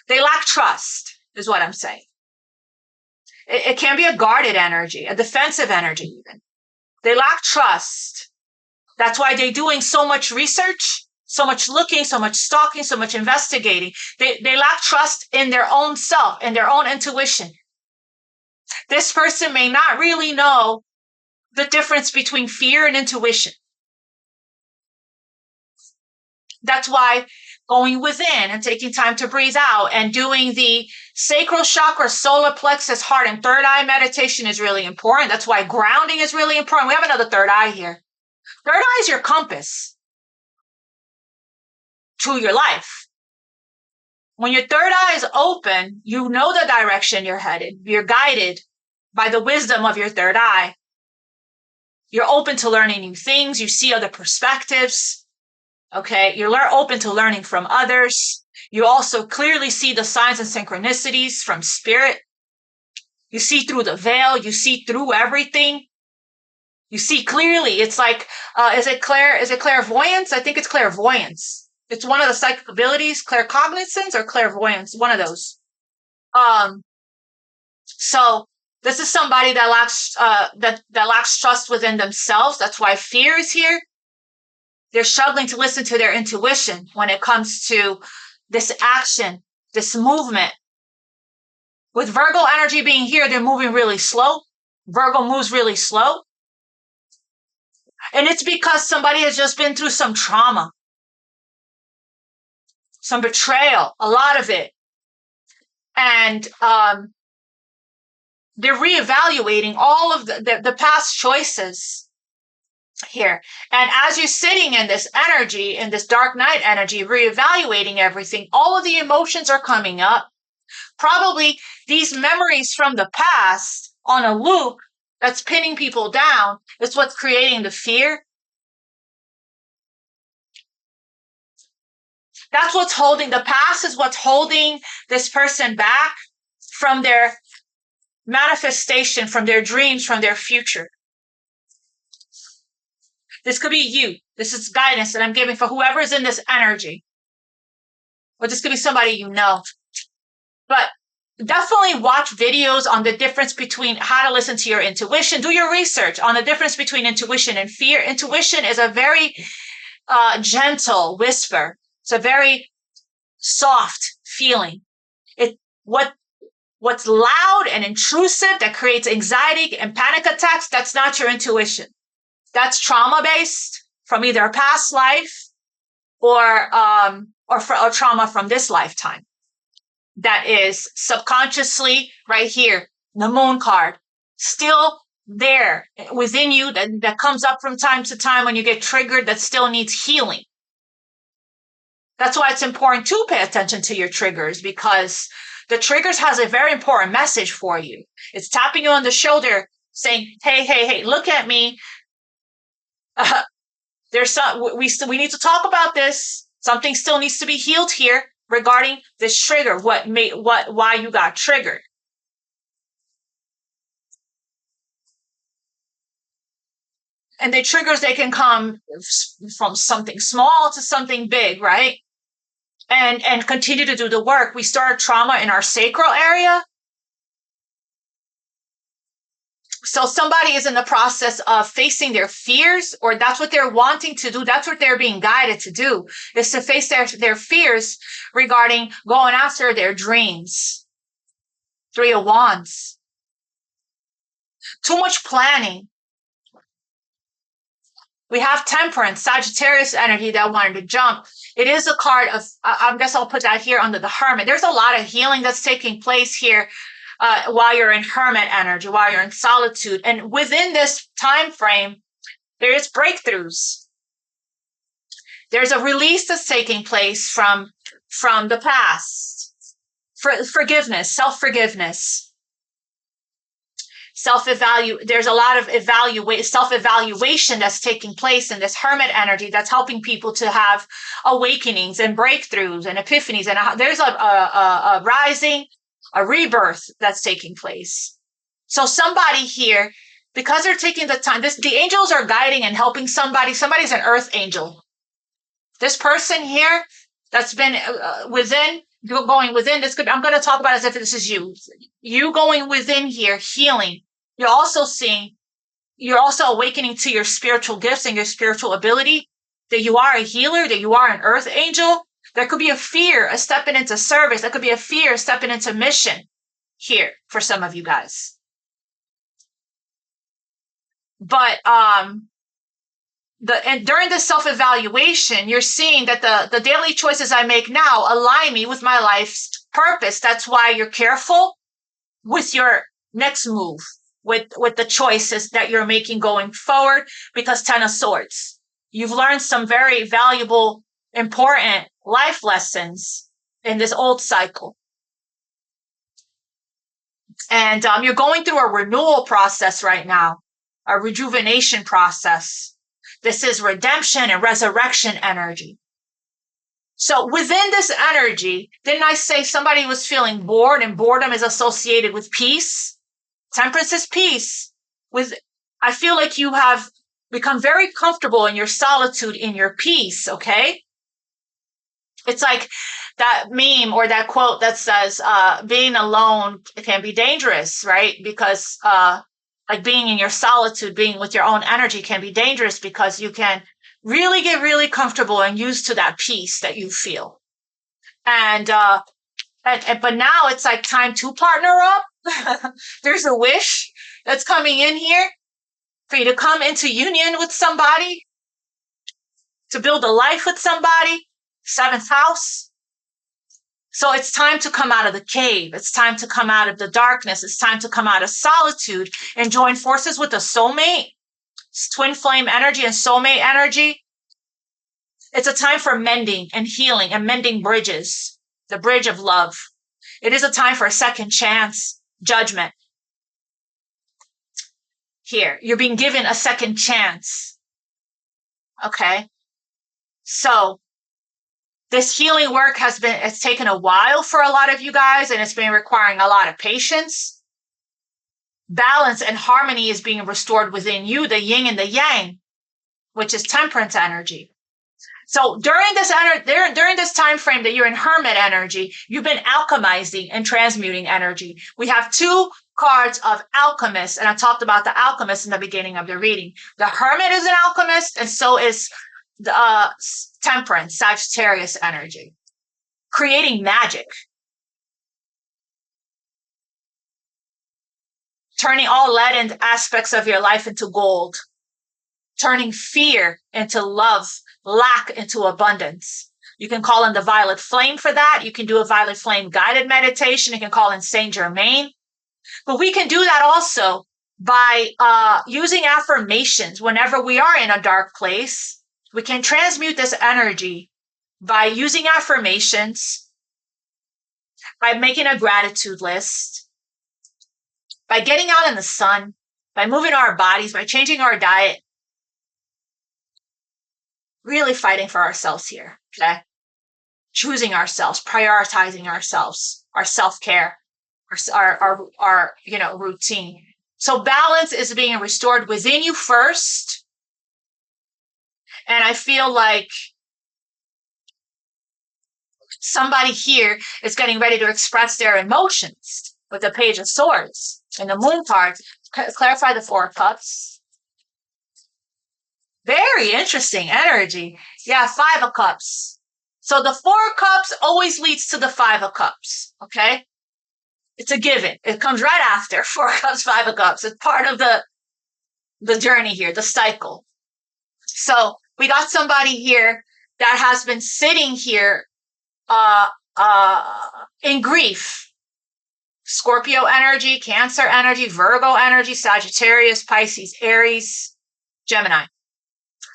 A: They lack trust, is what I'm saying. It can be a guarded energy, a defensive energy even. They lack trust. That's why they're doing so much research, so much looking, so much stalking, so much investigating. They lack trust in their own self, in their own intuition. This person may not really know the difference between fear and intuition. That's why going within and taking time to breathe out and doing the sacral chakra, solar plexus, heart, and third eye meditation is really important. That's why grounding is really important. We have another third eye here. Third eye is your compass to your life. When your third eye is open, you know the direction you're headed. You're guided by the wisdom of your third eye. You're open to learning new things. You see other perspectives. Okay, you're open to learning from others. You also clearly see the signs and synchronicities from spirit. You see through the veil. You see through everything. You see clearly. It's like, is it clairvoyance? I think it's clairvoyance. It's one of the psychic abilities, claircognizance or clairvoyance, one of those. So this is somebody that lacks that lacks trust within themselves. That's why fear is here. They're struggling to listen to their intuition when it comes to this action, this movement. With Virgo energy being here, they're moving really slow. Virgo moves really slow. And it's because somebody has just been through some trauma, some betrayal, a lot of it. And they're reevaluating all of the past choices here. And as you're sitting in this energy, in this dark night energy, reevaluating everything, all of the emotions are coming up. Probably these memories from the past on a loop that's pinning people down is what's creating the fear. That's what's holding, the past is what's holding this person back from their manifestation, from their dreams, from their future. This could be you. This is guidance that I'm giving for whoever is in this energy. Or this could be somebody you know. But definitely watch videos on the difference between how to listen to your intuition. Do your research on the difference between intuition and fear. Intuition is a very gentle whisper. It's a very soft feeling. What's loud and intrusive that creates anxiety and panic attacks, that's not your intuition. That's trauma-based from either a past life or trauma from this lifetime. That is subconsciously right here, the moon card, still there within you that comes up from time to time when you get triggered that still needs healing. That's why it's important to pay attention to your triggers, because the triggers has a very important message for you. It's tapping you on the shoulder saying, hey, look at me. We need to talk about this. Something still needs to be healed here regarding this trigger, why you got triggered. And the triggers, they can come from something small to something big, right? And continue to do the work. We start trauma in our sacral area. So somebody is in the process of facing their fears, or that's what they're wanting to do. That's what they're being guided to do, is to face their fears regarding going after their dreams. 3 of Wands. Too much planning. We have Temperance, Sagittarius energy that wanted to jump. It is a card of, I guess I'll put that here under the Hermit. There's a lot of healing that's taking place here. While you're in hermit energy, while you're in solitude. And within this time frame, there is breakthroughs. There's a release that's taking place from the past. Forgiveness, self-forgiveness. There's a lot of self-evaluation that's taking place in this hermit energy that's helping people to have awakenings and breakthroughs and epiphanies. And there's a rising, a rebirth that's taking place. So somebody here, because they're taking the time, the angels are guiding and helping somebody. Somebody's an earth angel. This person here that's been within You're going within. I'm going to talk about it as if this is you. You going within here, healing. You're also awakening to your spiritual gifts and your spiritual ability, that you are a healer, that you are an earth angel. There could be a fear of stepping into service. There could be a fear of stepping into mission here for some of you guys. But during the self-evaluation, you're seeing that the daily choices I make now align me with my life's purpose. That's why you're careful with your next move, with the choices that you're making going forward, because 10 of Swords. You've learned some very valuable, important life lessons in this old cycle. And you're going through a renewal process right now, a rejuvenation process. This is redemption and resurrection energy. So within this energy, didn't I say somebody was feeling bored, and boredom is associated with peace? Temperance is peace. I feel like you have become very comfortable in your solitude, in your peace, okay? It's like that meme or that quote that says, being alone can be dangerous, right? Because like being in your solitude, being with your own energy can be dangerous, because you can really get really comfortable and used to that peace that you feel. But now it's like time to partner up. There's a wish that's coming in here for you to come into union with somebody, to build a life with somebody. 7th house. So it's time to come out of the cave. It's time to come out of the darkness. It's time to come out of solitude and join forces with a soulmate. It's twin flame energy and soulmate energy. It's a time for mending and healing and mending bridges, the bridge of love. It is a time for a second chance, judgment. Here, you're being given a second chance. Okay. So this healing work it's taken a while for a lot of you guys, and it's been requiring a lot of patience. Balance and harmony is being restored within you, the yin and the yang, which is temperance energy. So during this time frame that you're in hermit energy, you've been alchemizing and transmuting energy. We have 2 cards of alchemists, and I talked about the alchemist in the beginning of the reading. The hermit is an alchemist, and so is the temperance, Sagittarius energy, creating magic, turning all leaden aspects of your life into gold, turning fear into love, lack into abundance. You can call in the violet flame for that. You can do a violet flame guided meditation. You can call in Saint Germain. But we can do that also by using affirmations whenever we are in a dark place. We can transmute this energy by using affirmations, by making a gratitude list, by getting out in the sun, by moving our bodies, by changing our diet. Really fighting for ourselves here, okay? Choosing ourselves, prioritizing ourselves, our self-care, our routine. So balance is being restored within you first. And I feel like somebody here is getting ready to express their emotions with the Page of Swords and the Moon card. Clarify the 4 of Cups. Very interesting energy. Yeah, 5 of Cups. So the 4 of Cups always leads to the 5 of Cups, okay? It's a given. It comes right after 4 of Cups, 5 of Cups. It's part of the journey here, the cycle. So we got somebody here that has been sitting here in grief. Scorpio energy, Cancer energy, Virgo energy, Sagittarius, Pisces, Aries, Gemini.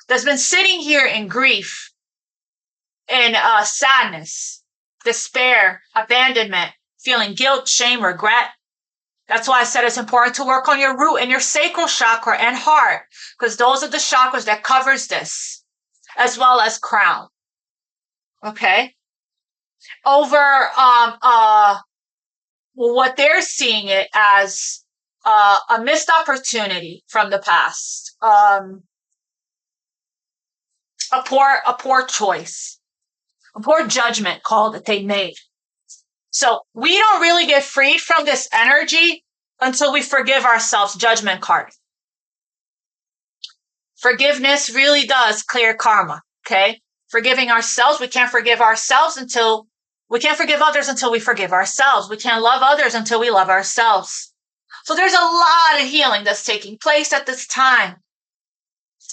A: That's been sitting here in grief, in sadness, despair, abandonment, feeling guilt, shame, regret. That's why I said it's important to work on your root and your sacral chakra and heart, because those are the chakras that covers this, as well as crown. Okay? Over what they're seeing it as a missed opportunity from the past, a poor choice, a poor judgment call that they made. So we don't really get freed from this energy until we forgive ourselves. Judgment card. Forgiveness really does clear karma, okay? Forgiving ourselves, we can't forgive ourselves until, we can't forgive others until we forgive ourselves. We can't love others until we love ourselves. So there's a lot of healing that's taking place at this time.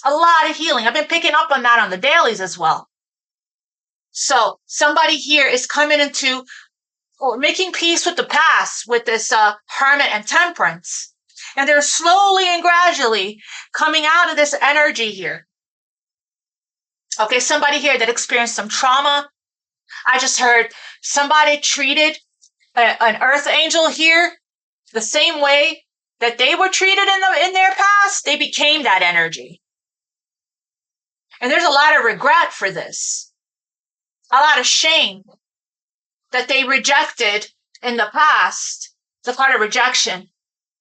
A: A lot of healing. I've been picking up on that on the dailies as well. So somebody here is coming into or making peace with the past with this hermit and temperance. And they're slowly and gradually coming out of this energy here. Okay, somebody here that experienced some trauma. I just heard somebody treated an earth angel here the same way that they were treated in their past. They became that energy. And there's a lot of regret for this. A lot of shame that they rejected in the past. The part of rejection.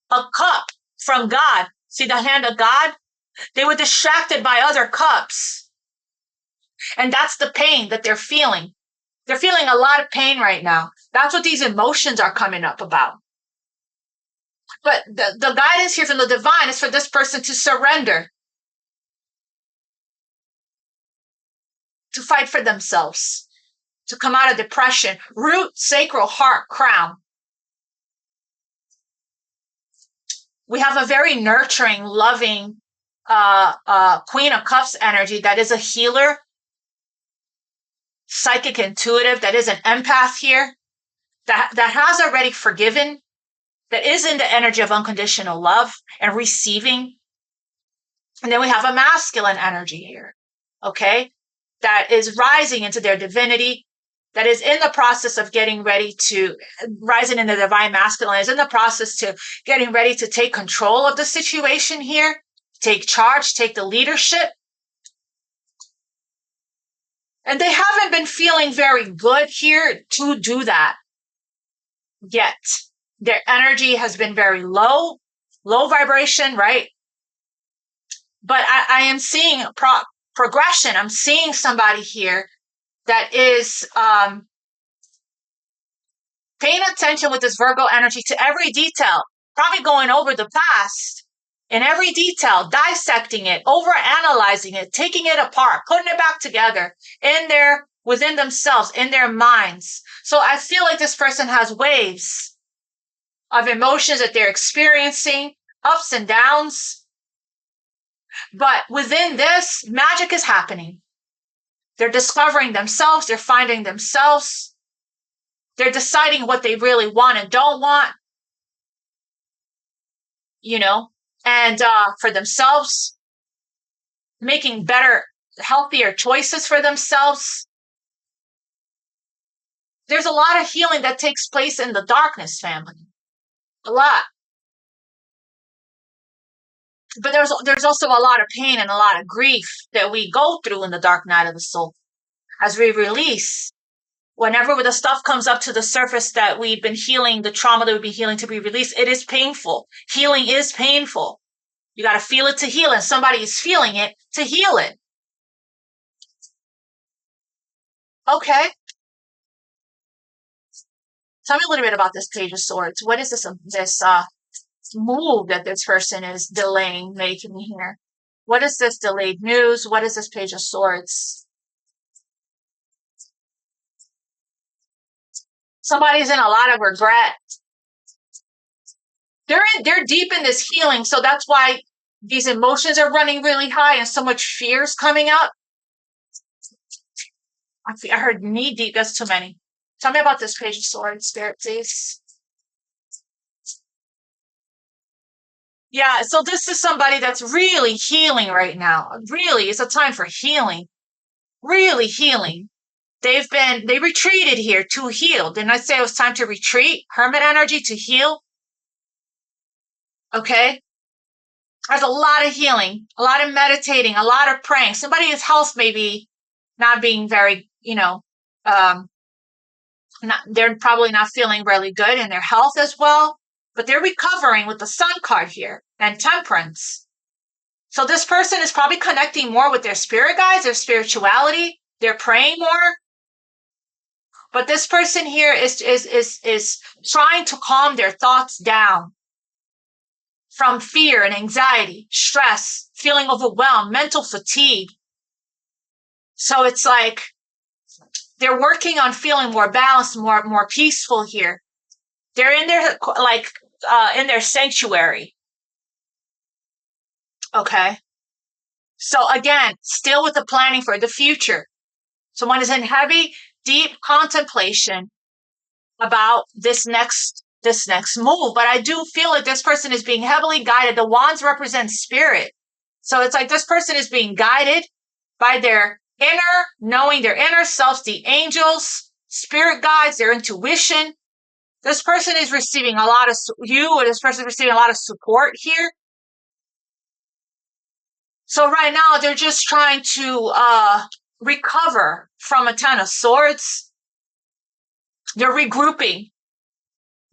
A: A cup from God. See the hand of God? They were distracted by other cups. And that's the pain that they're feeling. They're feeling a lot of pain right now. That's what these emotions are coming up about. But the guidance here from the divine is for this person to surrender. To fight for themselves. To come out of depression. Root, sacral, heart, crown. We have a very nurturing, loving Queen of Cups energy that is a healer. Psychic, intuitive, that is an empath here. That has already forgiven. That is in the energy of unconditional love and receiving. And then we have a masculine energy here. Okay? That is rising into their divinity. That is in the process of getting ready to, rising in the divine masculine, is in the process to getting ready to take control of the situation here. Take charge, take the leadership. And they haven't been feeling very good here to do that yet. Their energy has been very low vibration, right? But I am seeing progression. I'm seeing somebody here that is paying attention with this Virgo energy to every detail, probably going over the past in every detail, dissecting it, overanalyzing it, taking it apart, putting it back together within themselves, in their minds. So I feel like this person has waves of emotions that they're experiencing, ups and downs. But within this, magic is happening. They're discovering themselves. They're finding themselves. They're deciding what they really want and don't want. And for themselves, making better, healthier choices for themselves. There's a lot of healing that takes place in the darkness, family. A lot. But there's also a lot of pain and a lot of grief that we go through in the dark night of the soul. As we release, whenever the stuff comes up to the surface that we've been healing, the trauma that we've been healing to be released, it is painful. Healing is painful. You got to feel it to heal, and somebody is feeling it to heal it. Okay. Tell me a little bit about this Page of Swords. What is this move that this person is delaying making here? What is this delayed news? What is this Page of Swords? Somebody's in a lot of regret. They're deep in this healing, so that's why these emotions are running really high and so much fear is coming up. I heard knee deep. That's too many. Tell me about this Page of Swords, Spirit, please. Yeah, so this is somebody that's really healing right now. Really, it's a time for healing. Really healing. They retreated here to heal. Didn't I say it was time to retreat? Hermit energy to heal. Okay. There's a lot of healing, a lot of meditating, a lot of praying. Somebody's health may be not being very, they're probably not feeling really good in their health as well, but they're recovering with the Sun card here and Temperance. So this person is probably connecting more with their spirit guides, their spirituality. They're praying more. But this person here is trying to calm their thoughts down from fear and anxiety, stress, feeling overwhelmed, mental fatigue. So it's like they're working on feeling more balanced, more peaceful here. They're in their in their sanctuary. Okay. So again, still with the planning for the future. Someone is in heavy, deep contemplation about this next move. But I do feel like this person is being heavily guided. The wands represent spirit. So it's like this person is being guided by their inner, knowing their inner selves, the angels, spirit guides, their intuition. This person is receiving a lot of this person is receiving a lot of support here. So right now they're just trying to recover from a Ten of Swords. They're regrouping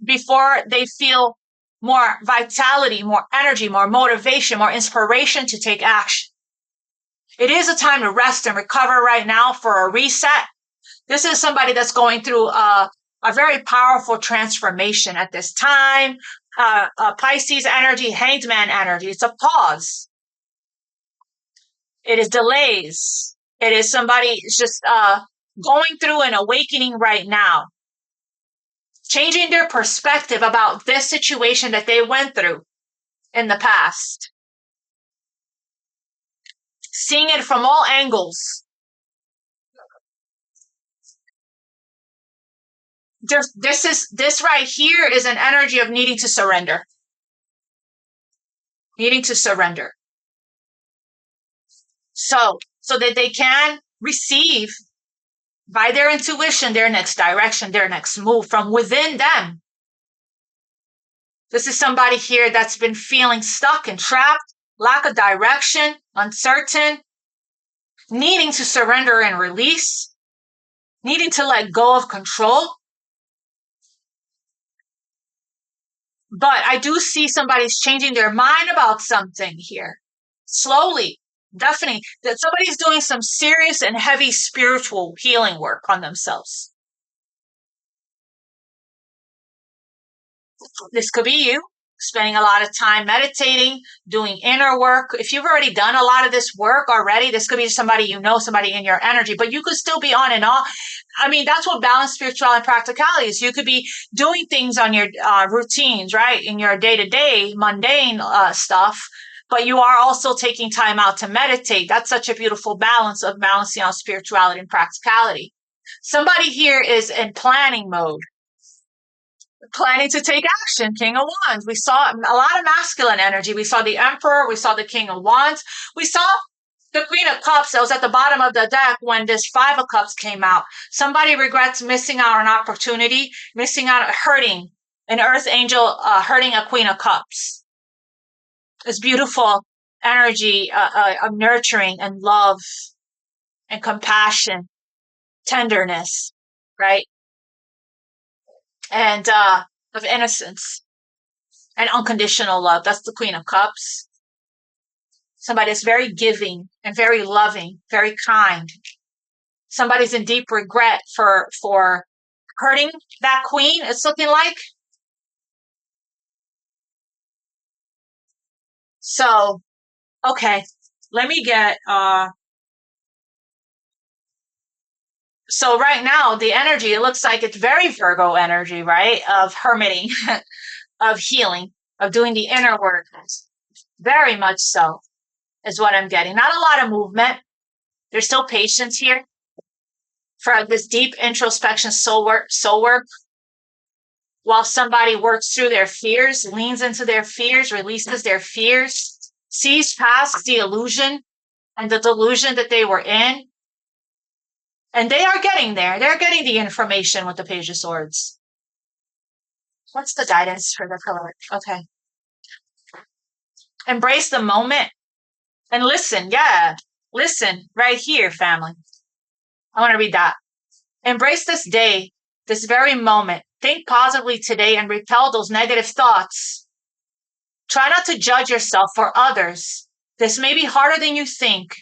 A: before they feel more vitality, more energy, more motivation, more inspiration to take action. It is a time to rest and recover right now for a reset. This is somebody that's going through a very powerful transformation at this time. Pisces energy, Hanged Man energy. It's a pause. It is delays. It is somebody just going through an awakening right now. Changing their perspective about this situation that they went through in the past. Seeing it from all angles. This right here is an energy of needing to surrender. Needing to surrender. So that they can receive by their intuition, their next direction, their next move from within them. This is somebody here that's been feeling stuck and trapped, lack of direction, uncertain, needing to surrender and release, needing to let go of control. But I do see somebody's changing their mind about something here. Slowly, definitely. That somebody's doing some serious and heavy spiritual healing work on themselves. This could be you, spending a lot of time meditating, doing inner work. If you've already done a lot of this work already, this could be somebody you know, somebody in your energy, but you could still be on and off. I mean, that's what balanced spirituality and practicality is. You could be doing things on your routines, right? In your day-to-day mundane stuff, but you are also taking time out to meditate. That's such a beautiful balance of balancing out spirituality and practicality. Somebody here is in planning mode. Planning to take action, King of Wands. We saw a lot of masculine energy. We saw the Emperor. We saw the King of Wands. We saw the Queen of Cups that was at the bottom of the deck when this Five of Cups came out. Somebody regrets missing out on an opportunity, missing out, hurting an Earth Angel, hurting a Queen of Cups. This beautiful energy of nurturing and love and compassion, tenderness, right? And of innocence and unconditional love. That's the Queen of Cups. Somebody that's very giving and very loving, very kind. Somebody's in deep regret for hurting that queen, it's looking like. So, okay, let me get so right now, the energy, it looks like it's very Virgo energy, right? Of hermiting, of healing, of doing the inner work. Very much so is what I'm getting. Not a lot of movement. There's still patience here for this deep introspection, soul work. While somebody works through their fears, leans into their fears, releases their fears, sees past the illusion and the delusion that they were in. And they are getting there. They're getting the information with the Page of Swords. What's the guidance for the color? Okay. Embrace the moment and listen. Yeah. Listen right here, family. I want to read that. Embrace this day, this very moment. Think positively today and repel those negative thoughts. Try not to judge yourself or others. This may be harder than you think.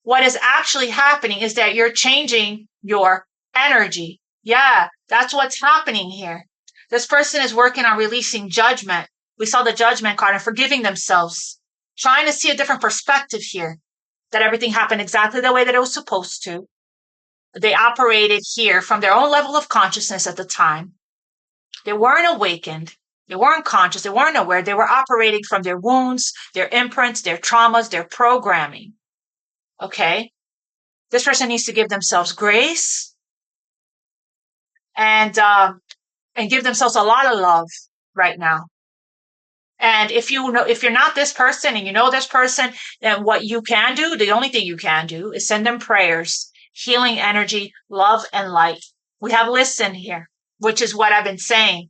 A: What is actually happening is that you're changing your energy. Yeah, that's what's happening here. This person is working on releasing judgment. We saw the judgment card and forgiving themselves, trying to see a different perspective here, that everything happened exactly the way that it was supposed to. They operated here from their own level of consciousness at the time. They weren't awakened. They weren't conscious. They weren't aware. They were operating from their wounds, their imprints, their traumas, their programming. Okay? This person needs to give themselves grace and give themselves a lot of love right now. And if you're not this person and you know this person, then what you can do, the only thing you can do is send them prayers, healing energy, love, and light. We have listen here, which is what I've been saying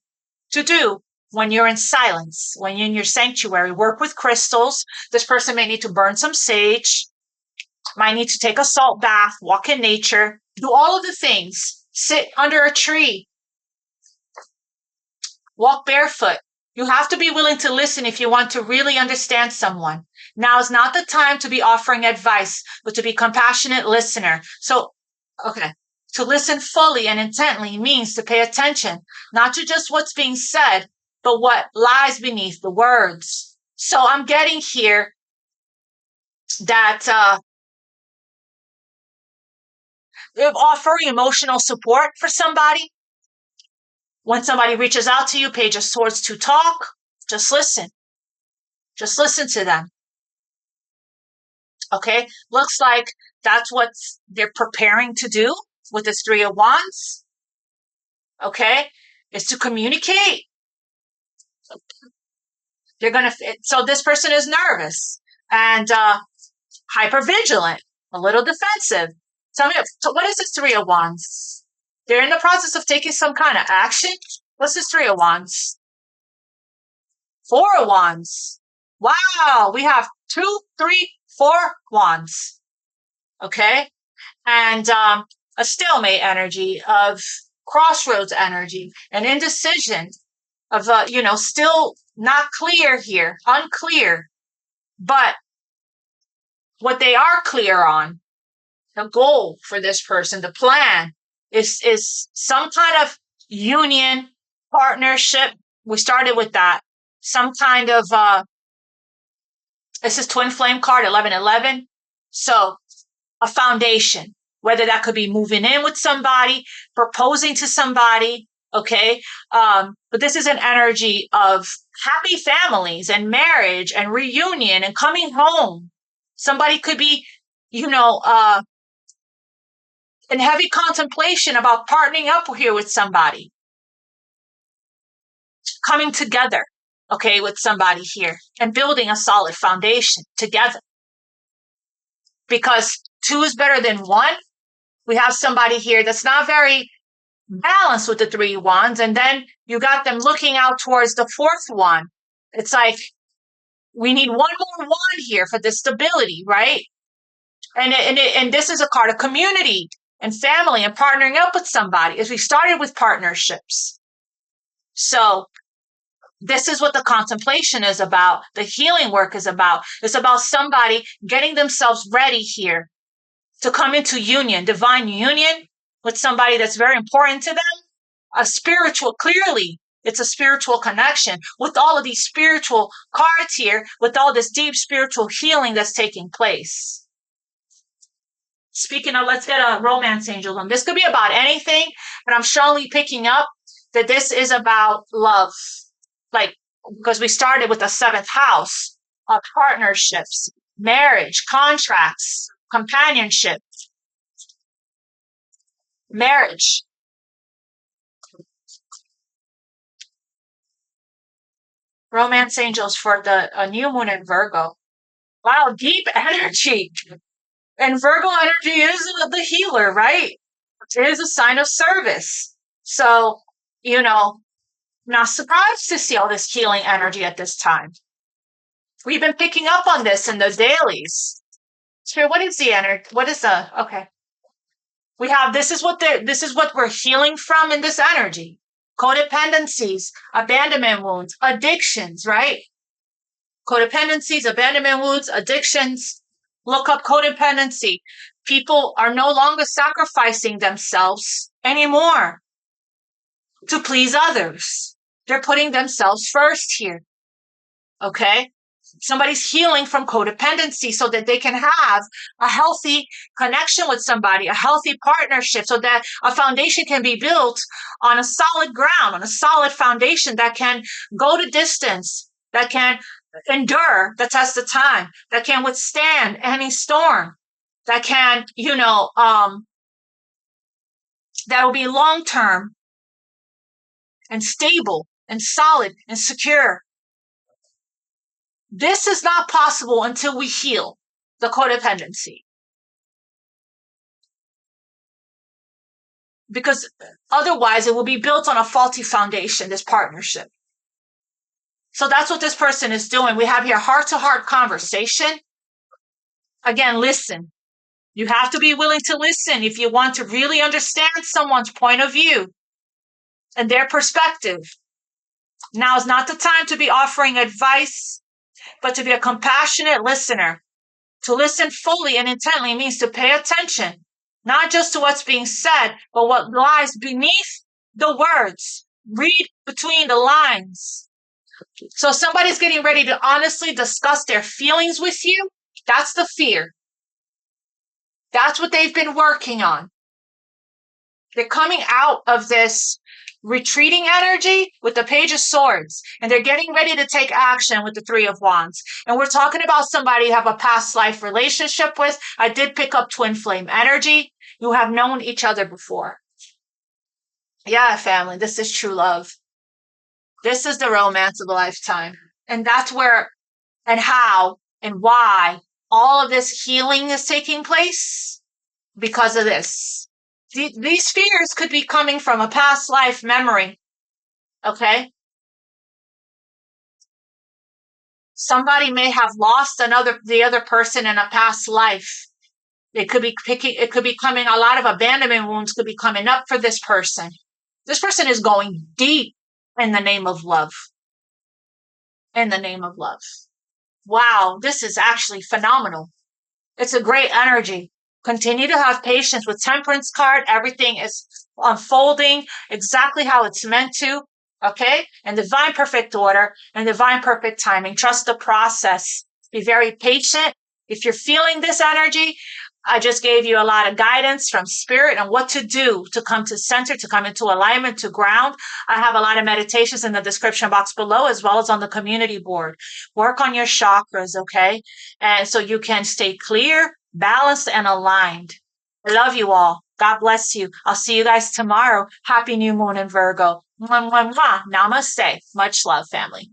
A: to do when you're in silence, when you're in your sanctuary. Work with crystals. This person may need to burn some sage, might need to take a salt bath, walk in nature, do all of the things, sit under a tree, walk barefoot. You have to be willing to listen if you want to really understand someone. Now is not the time to be offering advice, but to be a compassionate listener. So, okay, to listen fully and intently means to pay attention, not to just what's being said, but what lies beneath the words. So I'm getting here that offering emotional support for somebody. When somebody reaches out to you, Page of Swords to talk, just listen. Just listen to them. Okay? Looks like that's what they're preparing to do with this Three of Wands. Okay? Is to communicate. So this person is nervous and hypervigilant, a little defensive. Tell me, so what is this Three of Wands? They're in the process of taking some kind of action. What's this Three of Wands? Four of Wands. Wow, we have 2, 3, 4 wands. Okay? And a stalemate energy, of crossroads energy, an indecision of, still not clear here, unclear. But what they are clear on, the goal for this person, the plan, is some kind of union, partnership. We started with that. Some kind of, this is Twin Flame card, 1111. So a foundation, whether that could be moving in with somebody, proposing to somebody, okay? But this is an energy of happy families and marriage and reunion and coming home. Somebody could be, in heavy contemplation about partnering up here with somebody, coming together, okay, with somebody here and building a solid foundation together. Because 2 is better than 1. We have somebody here that's not very balanced with the 3 wands. And then you got them looking out towards the 4th one. It's like, we need one more wand here for the stability, right? And this is a card of community and family and partnering up with somebody, as we started with partnerships. So this is what the contemplation is about. The healing work is about. It's about somebody getting themselves ready here to come into union, divine union with somebody that's very important to them. Clearly, it's a spiritual connection with all of these spiritual cards here, with all this deep spiritual healing that's taking place. Speaking of, let's get a romance angel. This could be about anything, but I'm strongly picking up that this is about love. Like, because we started with the 7th house of partnerships, marriage, contracts, companionship, marriage. Romance angels for the new moon in Virgo. Wow, deep energy. And Virgo energy is the healer, right? It is a sign of service. So, not surprised to see all this healing energy at this time. We've been picking up on this in the dailies. So what is the energy? Okay. We have, this is what we're healing from in this energy. Codependencies, abandonment wounds, addictions, right? Codependencies, abandonment wounds, addictions. Look up codependency. People are no longer sacrificing themselves anymore. to please others. They're putting themselves first here. Okay? Somebody's healing from codependency so that they can have a healthy connection with somebody, a healthy partnership, so that a foundation can be built on a solid ground, on a solid foundation that can go the distance, that can endure the test of time, that can withstand any storm, that can, that will be long term and stable and solid and secure. This is not possible until we heal the codependency. Because otherwise it will be built on a faulty foundation, this partnership. So that's what this person is doing. We have here heart-to-heart conversation. Again, listen. You have to be willing to listen if you want to really understand someone's point of view and their perspective. Now is not the time to be offering advice, but to be a compassionate listener. To listen fully and intently means to pay attention, not just to what's being said, but what lies beneath the words. Read between the lines. So if somebody's getting ready to honestly discuss their feelings with you, that's the fear. That's what they've been working on. They're coming out of this retreating energy with the Page of Swords, and they're getting ready to take action with the Three of Wands. And we're talking about somebody you have a past life relationship with. I did pick up twin flame energy. You have known each other before. Yeah, family, this is true love. This is the romance of a lifetime. And that's where and how and why all of this healing is taking place, because of this. These fears could be coming from a past life memory. Okay? Somebody may have lost the other person in a past life. It could be coming, a lot of abandonment wounds could be coming up for this person. This person is going deep in the name of love. In the name of love. Wow, this is actually phenomenal. It's a great energy. Continue to have patience with Temperance card. Everything is unfolding exactly how it's meant to. Okay? And divine perfect order and divine perfect timing. Trust the process. Be very patient. If you're feeling this energy, I just gave you a lot of guidance from spirit on what to do to come to center, to come into alignment, to ground. I have a lot of meditations in the description box below, as well as on the community board. Work on your chakras, okay? And so you can stay clear, balanced, and aligned. I love you all. God bless you. I'll see you guys tomorrow. Happy new moon in Virgo. Mwah, mwah, mwah. Namaste. Much love, family.